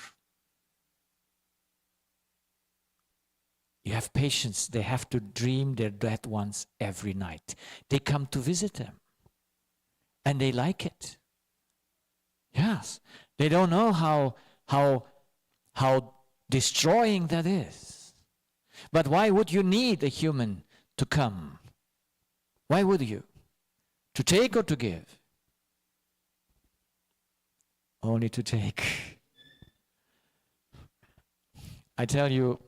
You have patients, they have to dream their dead ones every night. They come to visit them, and they like it. Yes, they don't know how destroying that is. But why would you need a human to come? Why would you? To take or to give? Only to take. I tell you,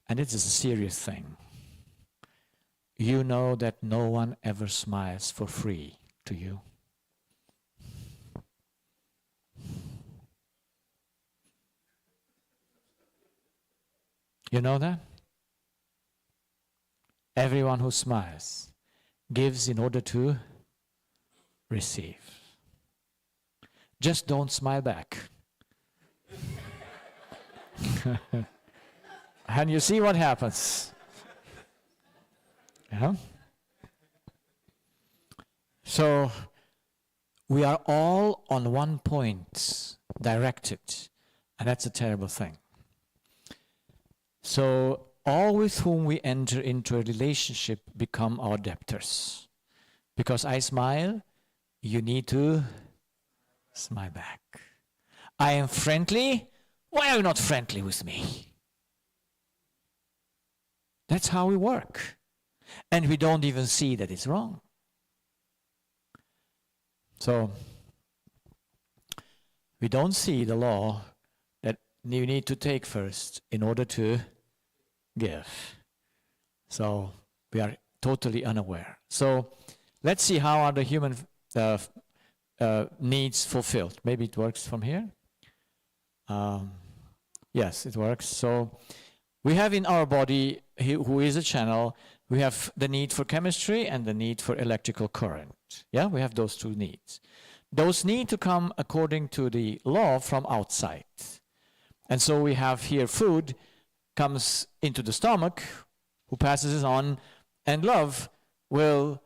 and it is a serious thing, you know that no one ever smiles for free to you. You know that? Everyone who smiles gives in order to receive. Just don't smile back. And you see what happens. Yeah? So we are all on one point directed, and that's a terrible thing. So all with whom we enter into a relationship become our debtors. Because I smile, you need to smile back. I am friendly, why are you not friendly with me? That's how we work. And we don't even see that it's wrong. So we don't see the law that you need to take first in order to give. So we are totally unaware. So let's see how are the human needs fulfilled. Maybe it works from here. Yes, it works. So we have in our body, who is a channel, we have the need for chemistry and the need for electrical current. Yeah, we have those two needs. Those need to come according to the law from outside. And so we have here food comes into the stomach, who passes it on, and love will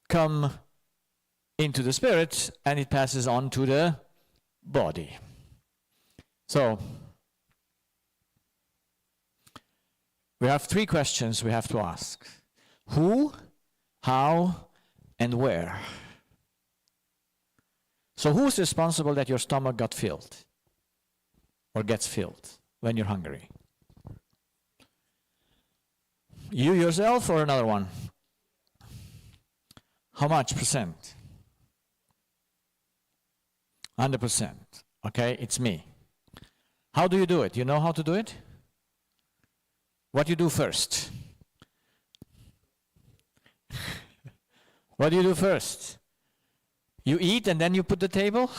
come into the spirit, and it passes on to the body. So, we have 3 questions we have to ask. Who, how, and where? So who's responsible that your stomach got filled? Or gets filled when you're hungry? You yourself or another one? How much percent? 100%. Okay, it's me. How do you do it? You know how to do it? What do you do first? What do you do first? You eat and then you put the table?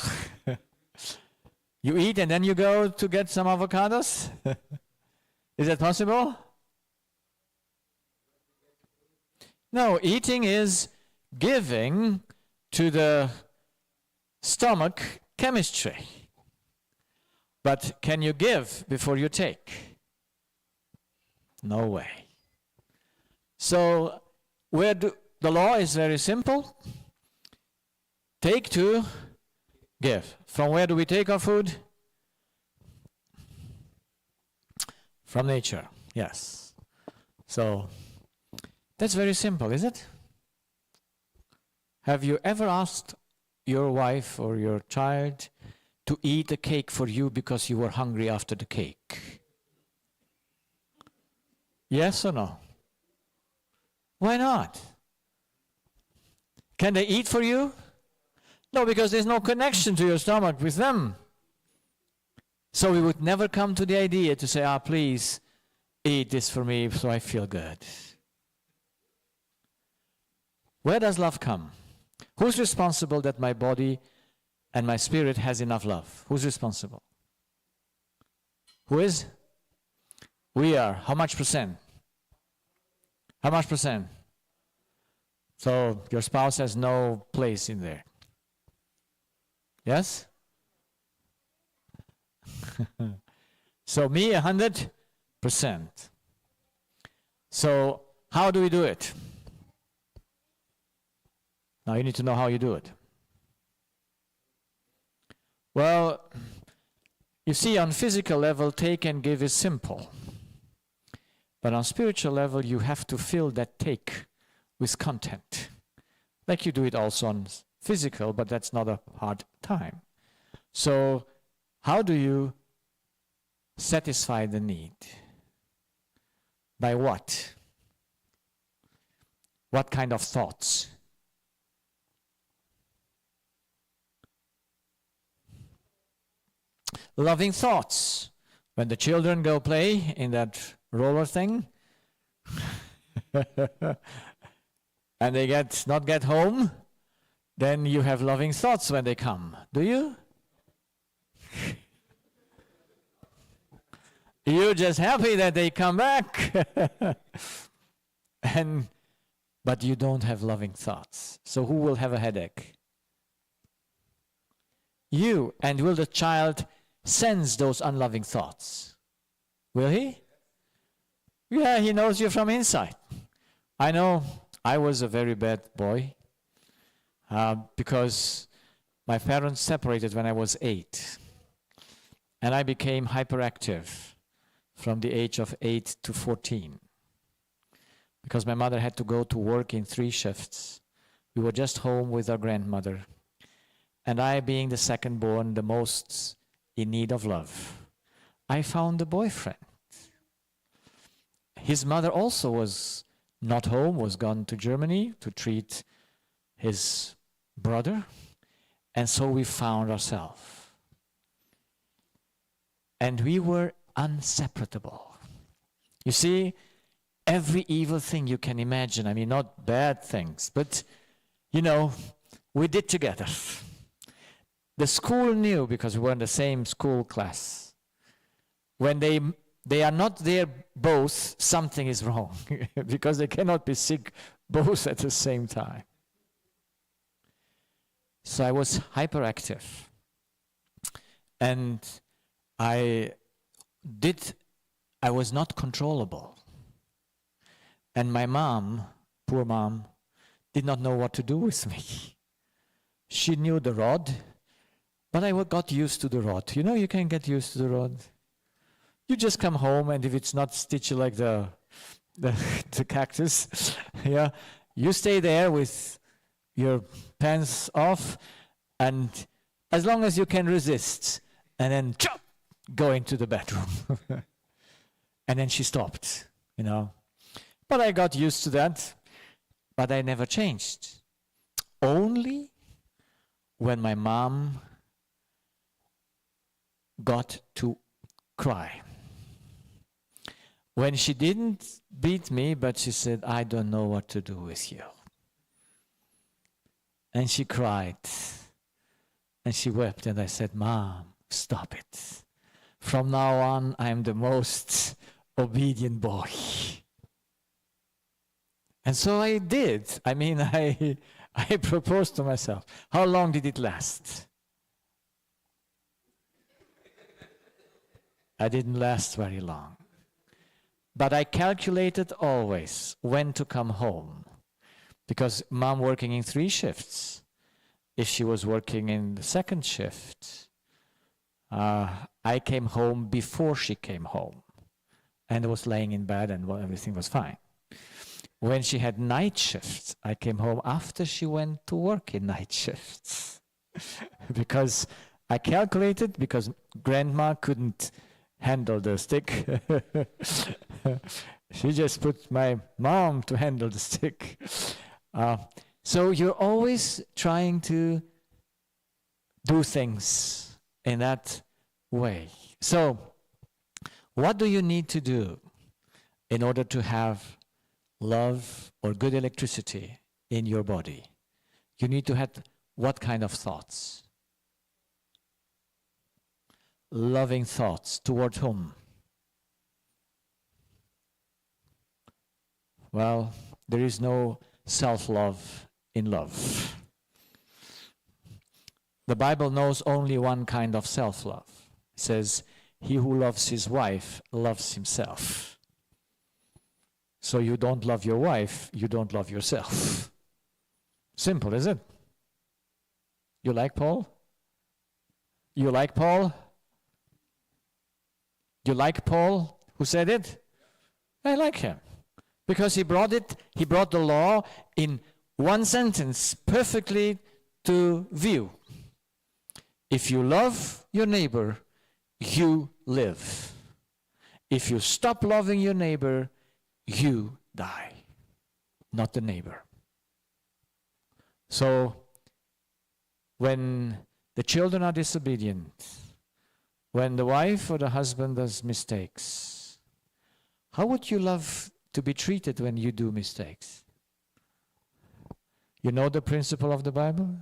You eat and then you go to get some avocados? Is that possible? No, eating is giving to the stomach chemistry. But can you give before you take? No way. So the law is very simple. Take to give. From where do we take our food? From nature, yes. So that's very simple, is it? Have you ever asked your wife or your child to eat a cake for you because you were hungry after the cake? Yes or no? Why not? Can they eat for you? No, because there's no connection to your stomach with them. So we would never come to the idea to say, please eat this for me so I feel good. Where does love come? Who's responsible that my body and my spirit has enough love? Who's responsible? Who is? We are. How much percent? How much percent? So your spouse has no place in there. Yes? So me 100%. So how do we do it? Now you need to know how you do it. Well, you see, on physical level, take and give is simple. But on spiritual level, you have to fill that take with content. Like you do it also on physical, but that's not a hard time. So how do you satisfy the need? By what? What kind of thoughts? Loving thoughts. When the children go play in that roller thing, and they not get home, then you have loving thoughts when they come. Do you? You're just happy that they come back. But you don't have loving thoughts. So who will have a headache? You. And will the child sense those unloving thoughts? Will he? Yeah, he knows you from inside. I know I was a very bad boy because my parents separated when I was 8. And I became hyperactive from the age of 8 to 14. Because my mother had to go to work in 3 shifts. We were just home with our grandmother. And I, being the second born, the most in need of love, I found a boyfriend. His mother also was not home, was gone to Germany to treat his brother. And so we found ourselves. And we were inseparable. You see, every evil thing you can imagine, I mean, not bad things, but, we did together. The school knew, because we were in the same school class, when they are not there both, something is wrong, because they cannot be sick both at the same time. So I was hyperactive. And I was not controllable. And my mom, poor mom, did not know what to do with me. She knew the rod, But I got used to the rod. You know, you can get used to the rod. You just come home, and if it's not stitchy like the cactus, yeah, you stay there with your pants off, and as long as you can resist, and then chop, go into the bedroom. And then she stopped, you know. But I got used to that, but I never changed. Only when my mom got to cry. When she didn't beat me, but she said, I don't know what to do with you. And she cried. And she wept, and I said, Mom, stop it. From now on, I'm the most obedient boy. And so I did. I mean, I proposed to myself. How long did it last? I didn't last very long. But I calculated always when to come home. Because Mom working in 3 shifts. If she was working in the 2nd shift, I came home before she came home. And I was laying in bed and everything was fine. When she had night shifts, I came home after she went to work in night shifts. Because I calculated, because Grandma couldn't handle the stick. She just put my mom to handle the stick. So you're always trying to do things in that way. So what do you need to do in order to have love or good electricity in your body? You need to have what kind of thoughts? Loving thoughts. Toward whom? Well, there is no self-love in love. The Bible knows only one kind of self-love. It says, he who loves his wife loves himself. So you don't love your wife, you don't love yourself. Simple, is it? You like Paul? You like Paul? You like Paul who said it? I like him. Because he brought the law in one sentence perfectly to view. If you love your neighbor, you live. If you stop loving your neighbor, you die, not the neighbor. So, when the children are disobedient, when the wife or the husband does mistakes, how would you love to be treated when you do mistakes? You know the principle of the Bible?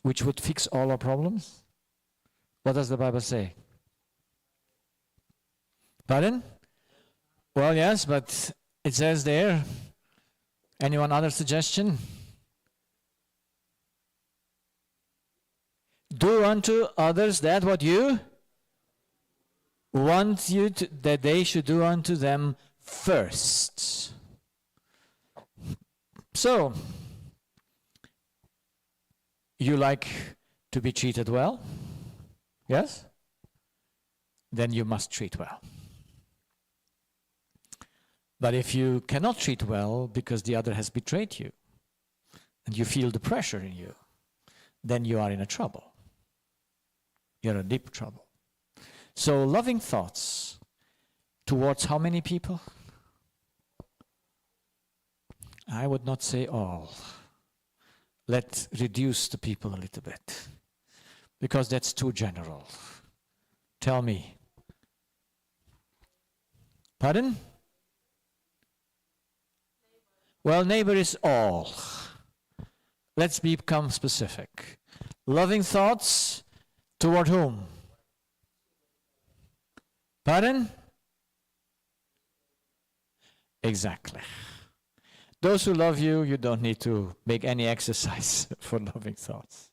Which would fix all our problems? What does the Bible say? Pardon? Well, yes, but it says there. Anyone other suggestion? Do unto others that what you want you to, that they should do unto them first. So, you like to be treated well? Yes? Then you must treat well. But if you cannot treat well because the other has betrayed you, and you feel the pressure in you, then you are in a trouble. You're in deep trouble. So loving thoughts towards how many people? I would not say all. Let's reduce the people a little bit, because that's too general. Tell me. Pardon? Well, neighbor is all. Let's become specific. Loving thoughts toward whom? Pardon? Exactly. Those who love you, you don't need to make any exercise for loving thoughts.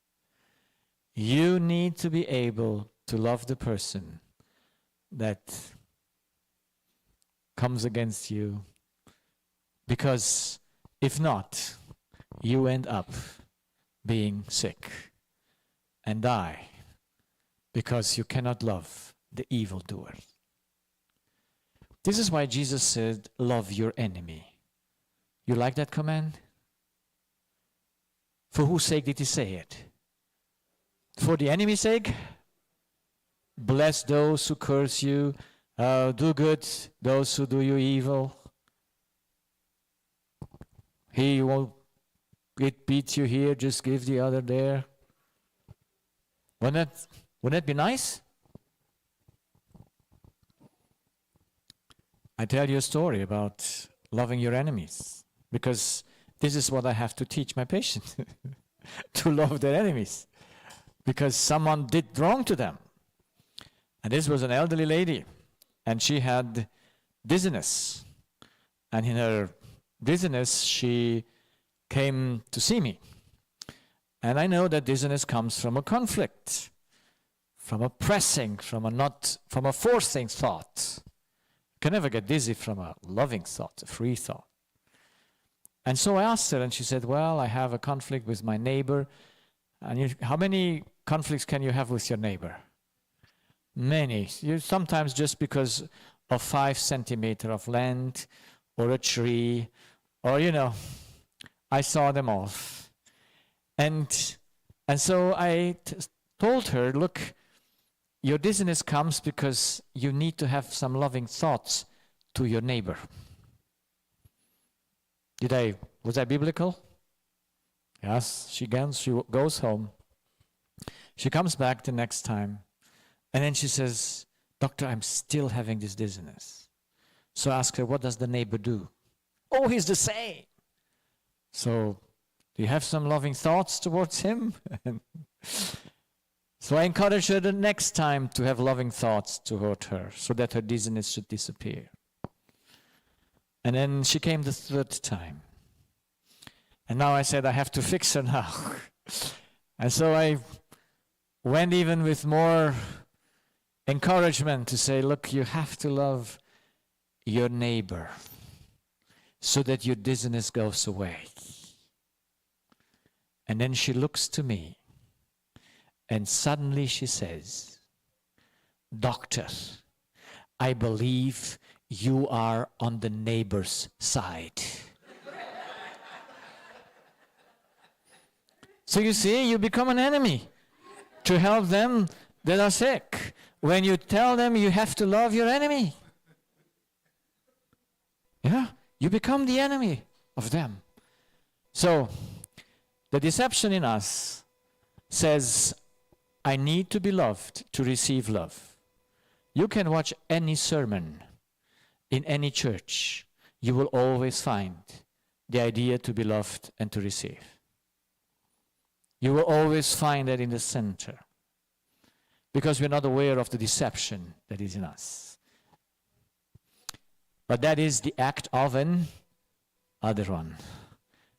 You need to be able to love the person that comes against you, because if not, you end up being sick and die because you cannot love the evildoer. This is why Jesus said, love your enemy. You like that command? For whose sake did he say it? For the enemy's sake? Bless those who curse you. Do good those who do you evil. He won't beat you here, just give the other there. Wouldn't that be nice? I tell you a story about loving your enemies, because this is what I have to teach my patients, to love their enemies, because someone did wrong to them. And this was an elderly lady, and she had dizziness. And in her dizziness, she came to see me. And I know that dizziness comes from a conflict, from a pressing, from a forcing thought. You can never get dizzy from a loving thought, a free thought. And so I asked her, and she said, well, I have a conflict with my neighbor. And how many conflicts can you have with your neighbor? Many. Sometimes just because of 5 centimeters of land, or a tree, or I saw them all. And so I told her, look, your dizziness comes because you need to have some loving thoughts to your neighbor. Was I biblical? Yes, she goes home. She comes back the next time, and then she says, Doctor, I'm still having this dizziness. So I ask her, what does the neighbor do? Oh, he's the same. So, do you have some loving thoughts towards him? So I encourage her the next time to have loving thoughts toward her, so that her dizziness should disappear. And then she came the 3rd time. And now I said, I have to fix her now. And so I went even with more encouragement to say, look, you have to love your neighbor so that your dizziness goes away. And then she looks to me, and suddenly she says, Doctor, I believe you are on the neighbor's side. So you see, you become an enemy to help them that are sick. When you tell them you have to love your enemy, you become the enemy of them. So, the deception in us says, I need to be loved to receive love. You can watch any sermon in any church. You will always find the idea to be loved and to receive. You will always find that in the center, because we're not aware of the deception that is in us. But that is the act of an other one.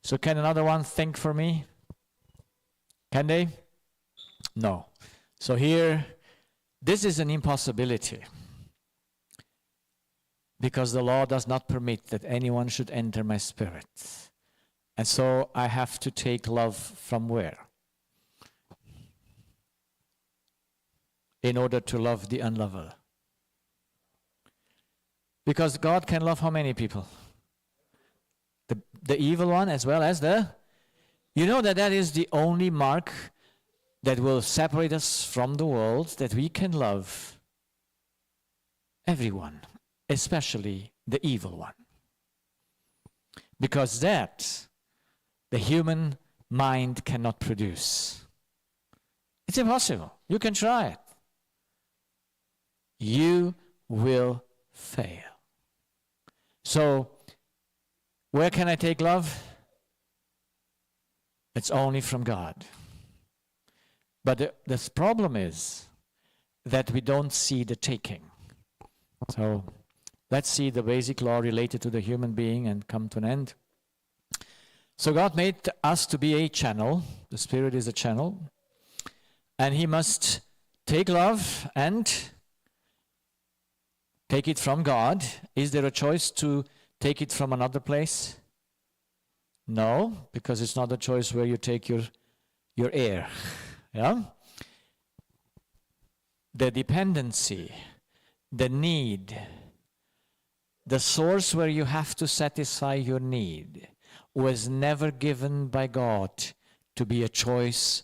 So can another one think for me? Can they? No. So here, this is an impossibility, because the law does not permit that anyone should enter my spirit. And so I have to take love from where? In order to love the unlovable. Because God can love how many people? The evil one as well as the... You know that is the only mark that will separate us from the world, that we can love everyone, especially the evil one. Because that, the human mind cannot produce. It's impossible. You can try it. You will fail. So, where can I take love? It's only from God. But the problem is that we don't see the taking. So, let's see the basic law related to the human being and come to an end. So God made us to be a channel. The Spirit is a channel. And He must take love and take it from God. Is there a choice to take it from another place? No, because it's not a choice where you take your air. Yeah? the dependency, the need, the source where you have to satisfy your need was never given by God to be a choice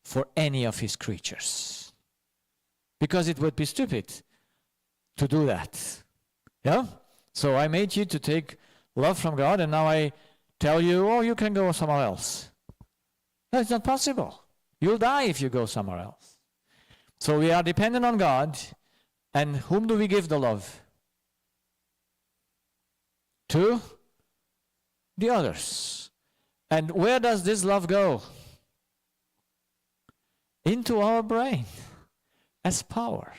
for any of his creatures. Because it would be stupid to do that. Yeah? So I made you to take love from God, and now I tell you, oh, you can go somewhere else. No, it's not possible. You'll die if you go somewhere else. So we are dependent on God, and whom do we give the love? To the others. And where does this love go? Into our brain as power.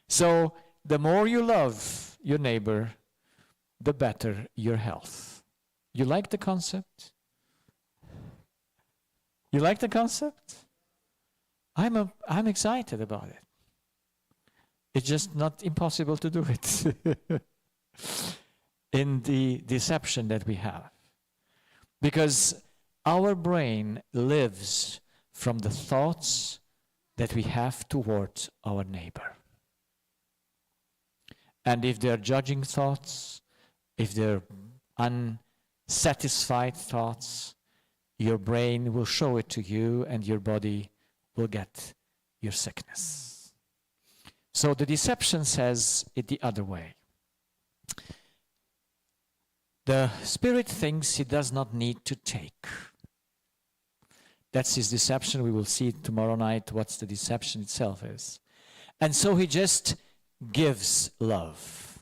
So the more you love your neighbor, the better your health. You like the concept? You like the concept? I'm excited about it. It's just not impossible to do it in the deception that we have. Because our brain lives from the thoughts that we have towards our neighbor. And if they're judging thoughts, if they're unsatisfied thoughts, your brain will show it to you and your body will get your sickness. So the deception says it the other way. The spirit thinks he does not need to take. That's his deception. We will see tomorrow night what the deception itself is. And so he just gives love.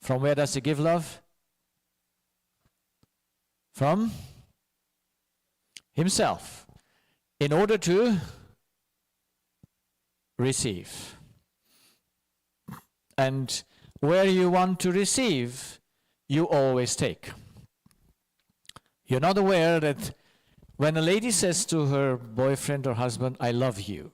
From where does he give love? From himself. In order to receive. And where you want to receive, you always take. You're not aware that when a lady says to her boyfriend or husband, I love you,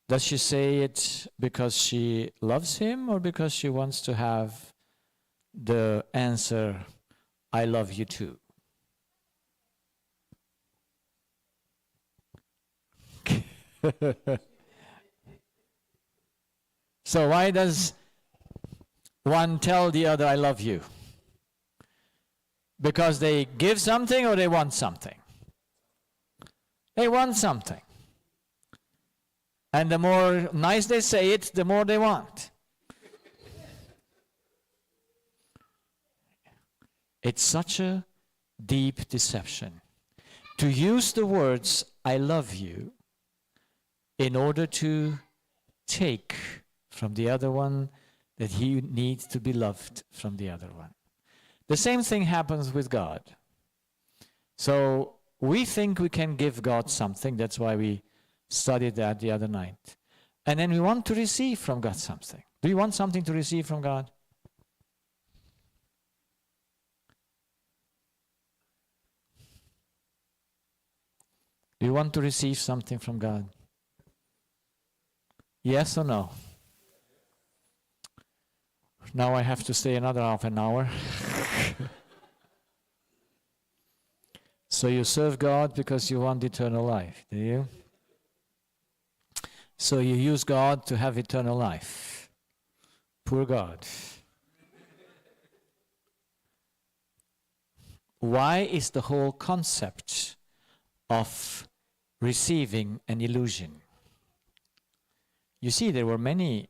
does she say it because she loves him or because she wants to have the answer, I love you too? So why does one tell the other, I love you? Because they give something or they want something? They want something. And the more nice they say it, the more they want. It's such a deep deception. To use the words, I love you, in order to take from the other one that he needs to be loved from the other one. The same thing happens with God. So we think we can give God something. That's why we studied that the other night. And then we want to receive from God something. Do you want something to receive from God? Do you want to receive something from God? Yes or no? Now I have to stay another half an hour. So you serve God because you want eternal life, do you? So you use God to have eternal life. Poor God. Why is the whole concept of receiving an illusion? You see, there were many.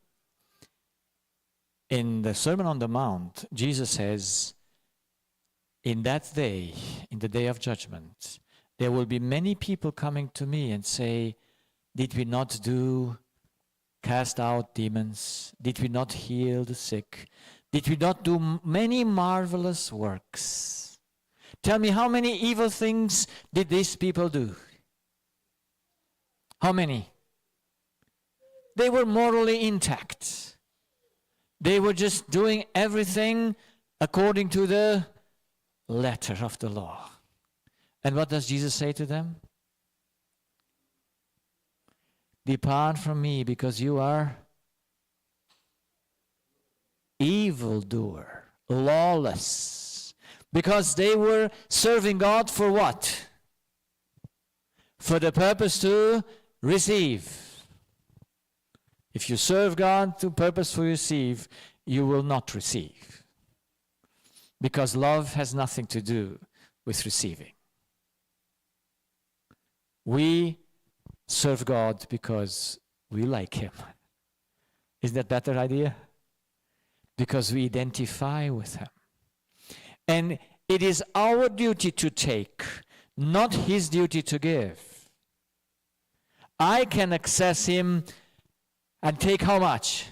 In the Sermon on the Mount, Jesus says, in that day, in the day of judgment, there will be many people coming to me and say, did we not cast out demons? Did we not heal the sick? Did we not do many marvelous works? Tell me, how many evil things did these people do? How many? They were morally intact. They were just doing everything according to the letter of the law. And what does Jesus say to them? Depart from me, because you are evildoer, lawless. Because they were serving God for what? For the purpose to receive. If you serve God to purposefully receive, you will not receive. Because love has nothing to do with receiving. We serve God because we like Him. Isn't that a better idea? Because we identify with Him. And it is our duty to take, not His duty to give. I can access Him and take how much?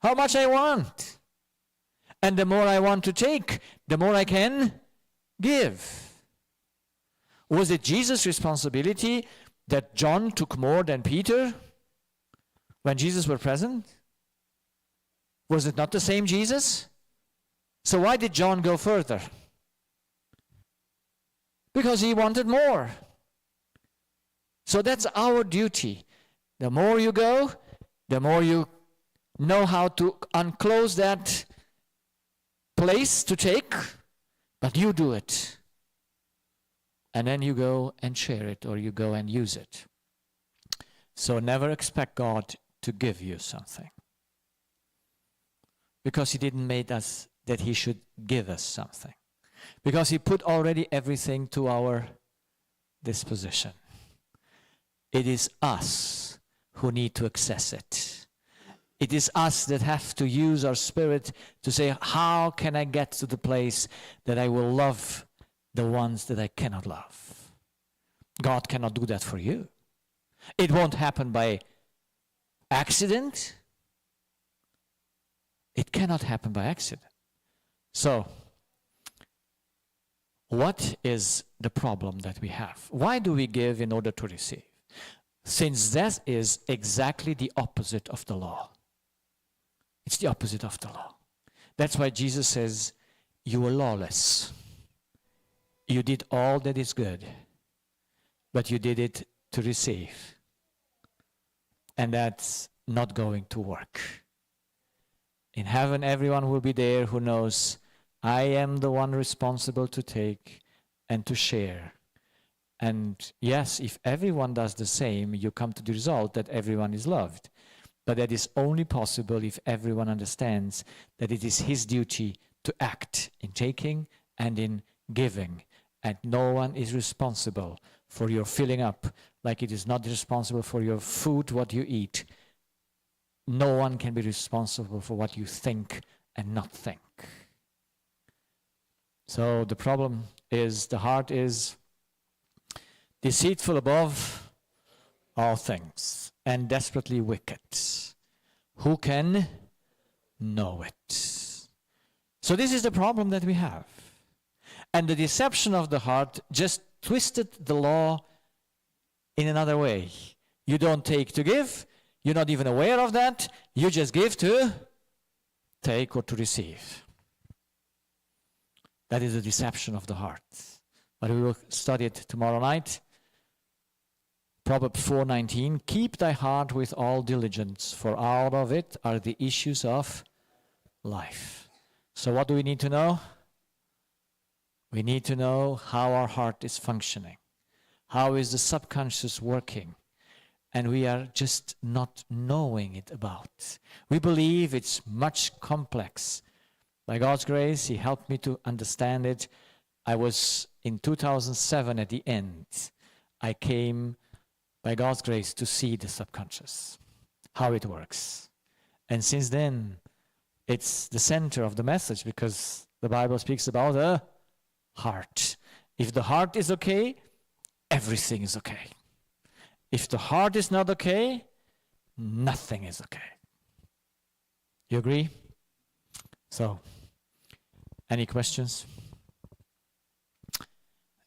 How much I want. And the more I want to take, the more I can give. Was it Jesus' responsibility that John took more than Peter when Jesus was present? Was it not the same Jesus? So why did John go further? Because he wanted more. So that's our duty. The more you go, the more you know how to unclose that place to take, but you do it. And then you go and share it, or you go and use it. So never expect God to give you something. Because He didn't make us that He should give us something. Because He put already everything to our disposition. It is us who need to access it. It is us that have to use our spirit to say, how can I get to the place that I will love the ones that I cannot love? God cannot do that for you. It won't happen by accident. It cannot happen by accident. So, what is the problem that we have? Why do we give in order to receive? Since that is exactly the opposite of the law. It's the opposite of the law. That's why Jesus says, you were lawless. You did all that is good, but you did it to receive. And that's not going to work. In heaven, everyone will be there who knows, I am the one responsible to take and to share. And yes, if everyone does the same, you come to the result that everyone is loved. But that is only possible if everyone understands that it is his duty to act in taking and in giving. And no one is responsible for your filling up, like it is not responsible for your food, what you eat. No one can be responsible for what you think and not think. So the problem is, the heart is deceitful above all things and desperately wicked. Who can know it? So this is the problem that we have. And the deception of the heart just twisted the law in another way. You don't take to give. You're not even aware of that. You just give to take or to receive. That is the deception of the heart. But we will study it tomorrow night. Proverbs 4:19, keep thy heart with all diligence, for out of it are the issues of life. So what do we need to know? We need to know how our heart is functioning. How is the subconscious working? And we are just not knowing it about. We believe it's much complex. By God's grace, He helped me to understand it. I was in 2007 at the end. I came, by God's grace, to see the subconscious, how it works. And since then, it's the center of the message, because the Bible speaks about the heart. If the heart is okay, everything is okay. If the heart is not okay, nothing is okay. You agree? So, any questions?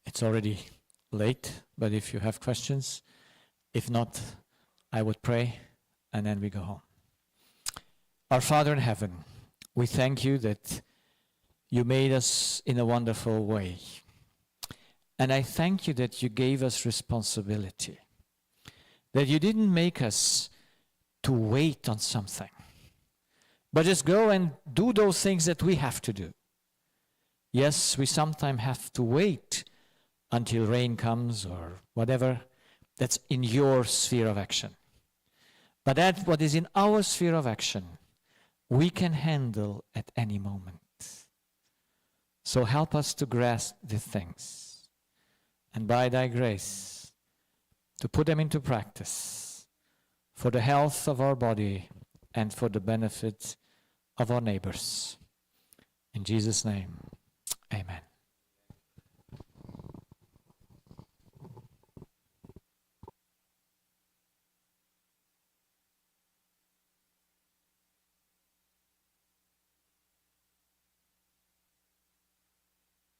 It's already late, but if you have questions, if not, I would pray and then we go home. Our Father in heaven, we thank you that you made us in a wonderful way. And I thank you that you gave us responsibility. That you didn't make us to wait on something, but just go and do those things that we have to do. Yes, we sometimes have to wait until rain comes or whatever, That's in your sphere of action. But that what is in our sphere of action, we can handle at any moment. So help us to grasp these things, and by thy grace, to put them into practice for the health of our body and for the benefit of our neighbors. In Jesus' name.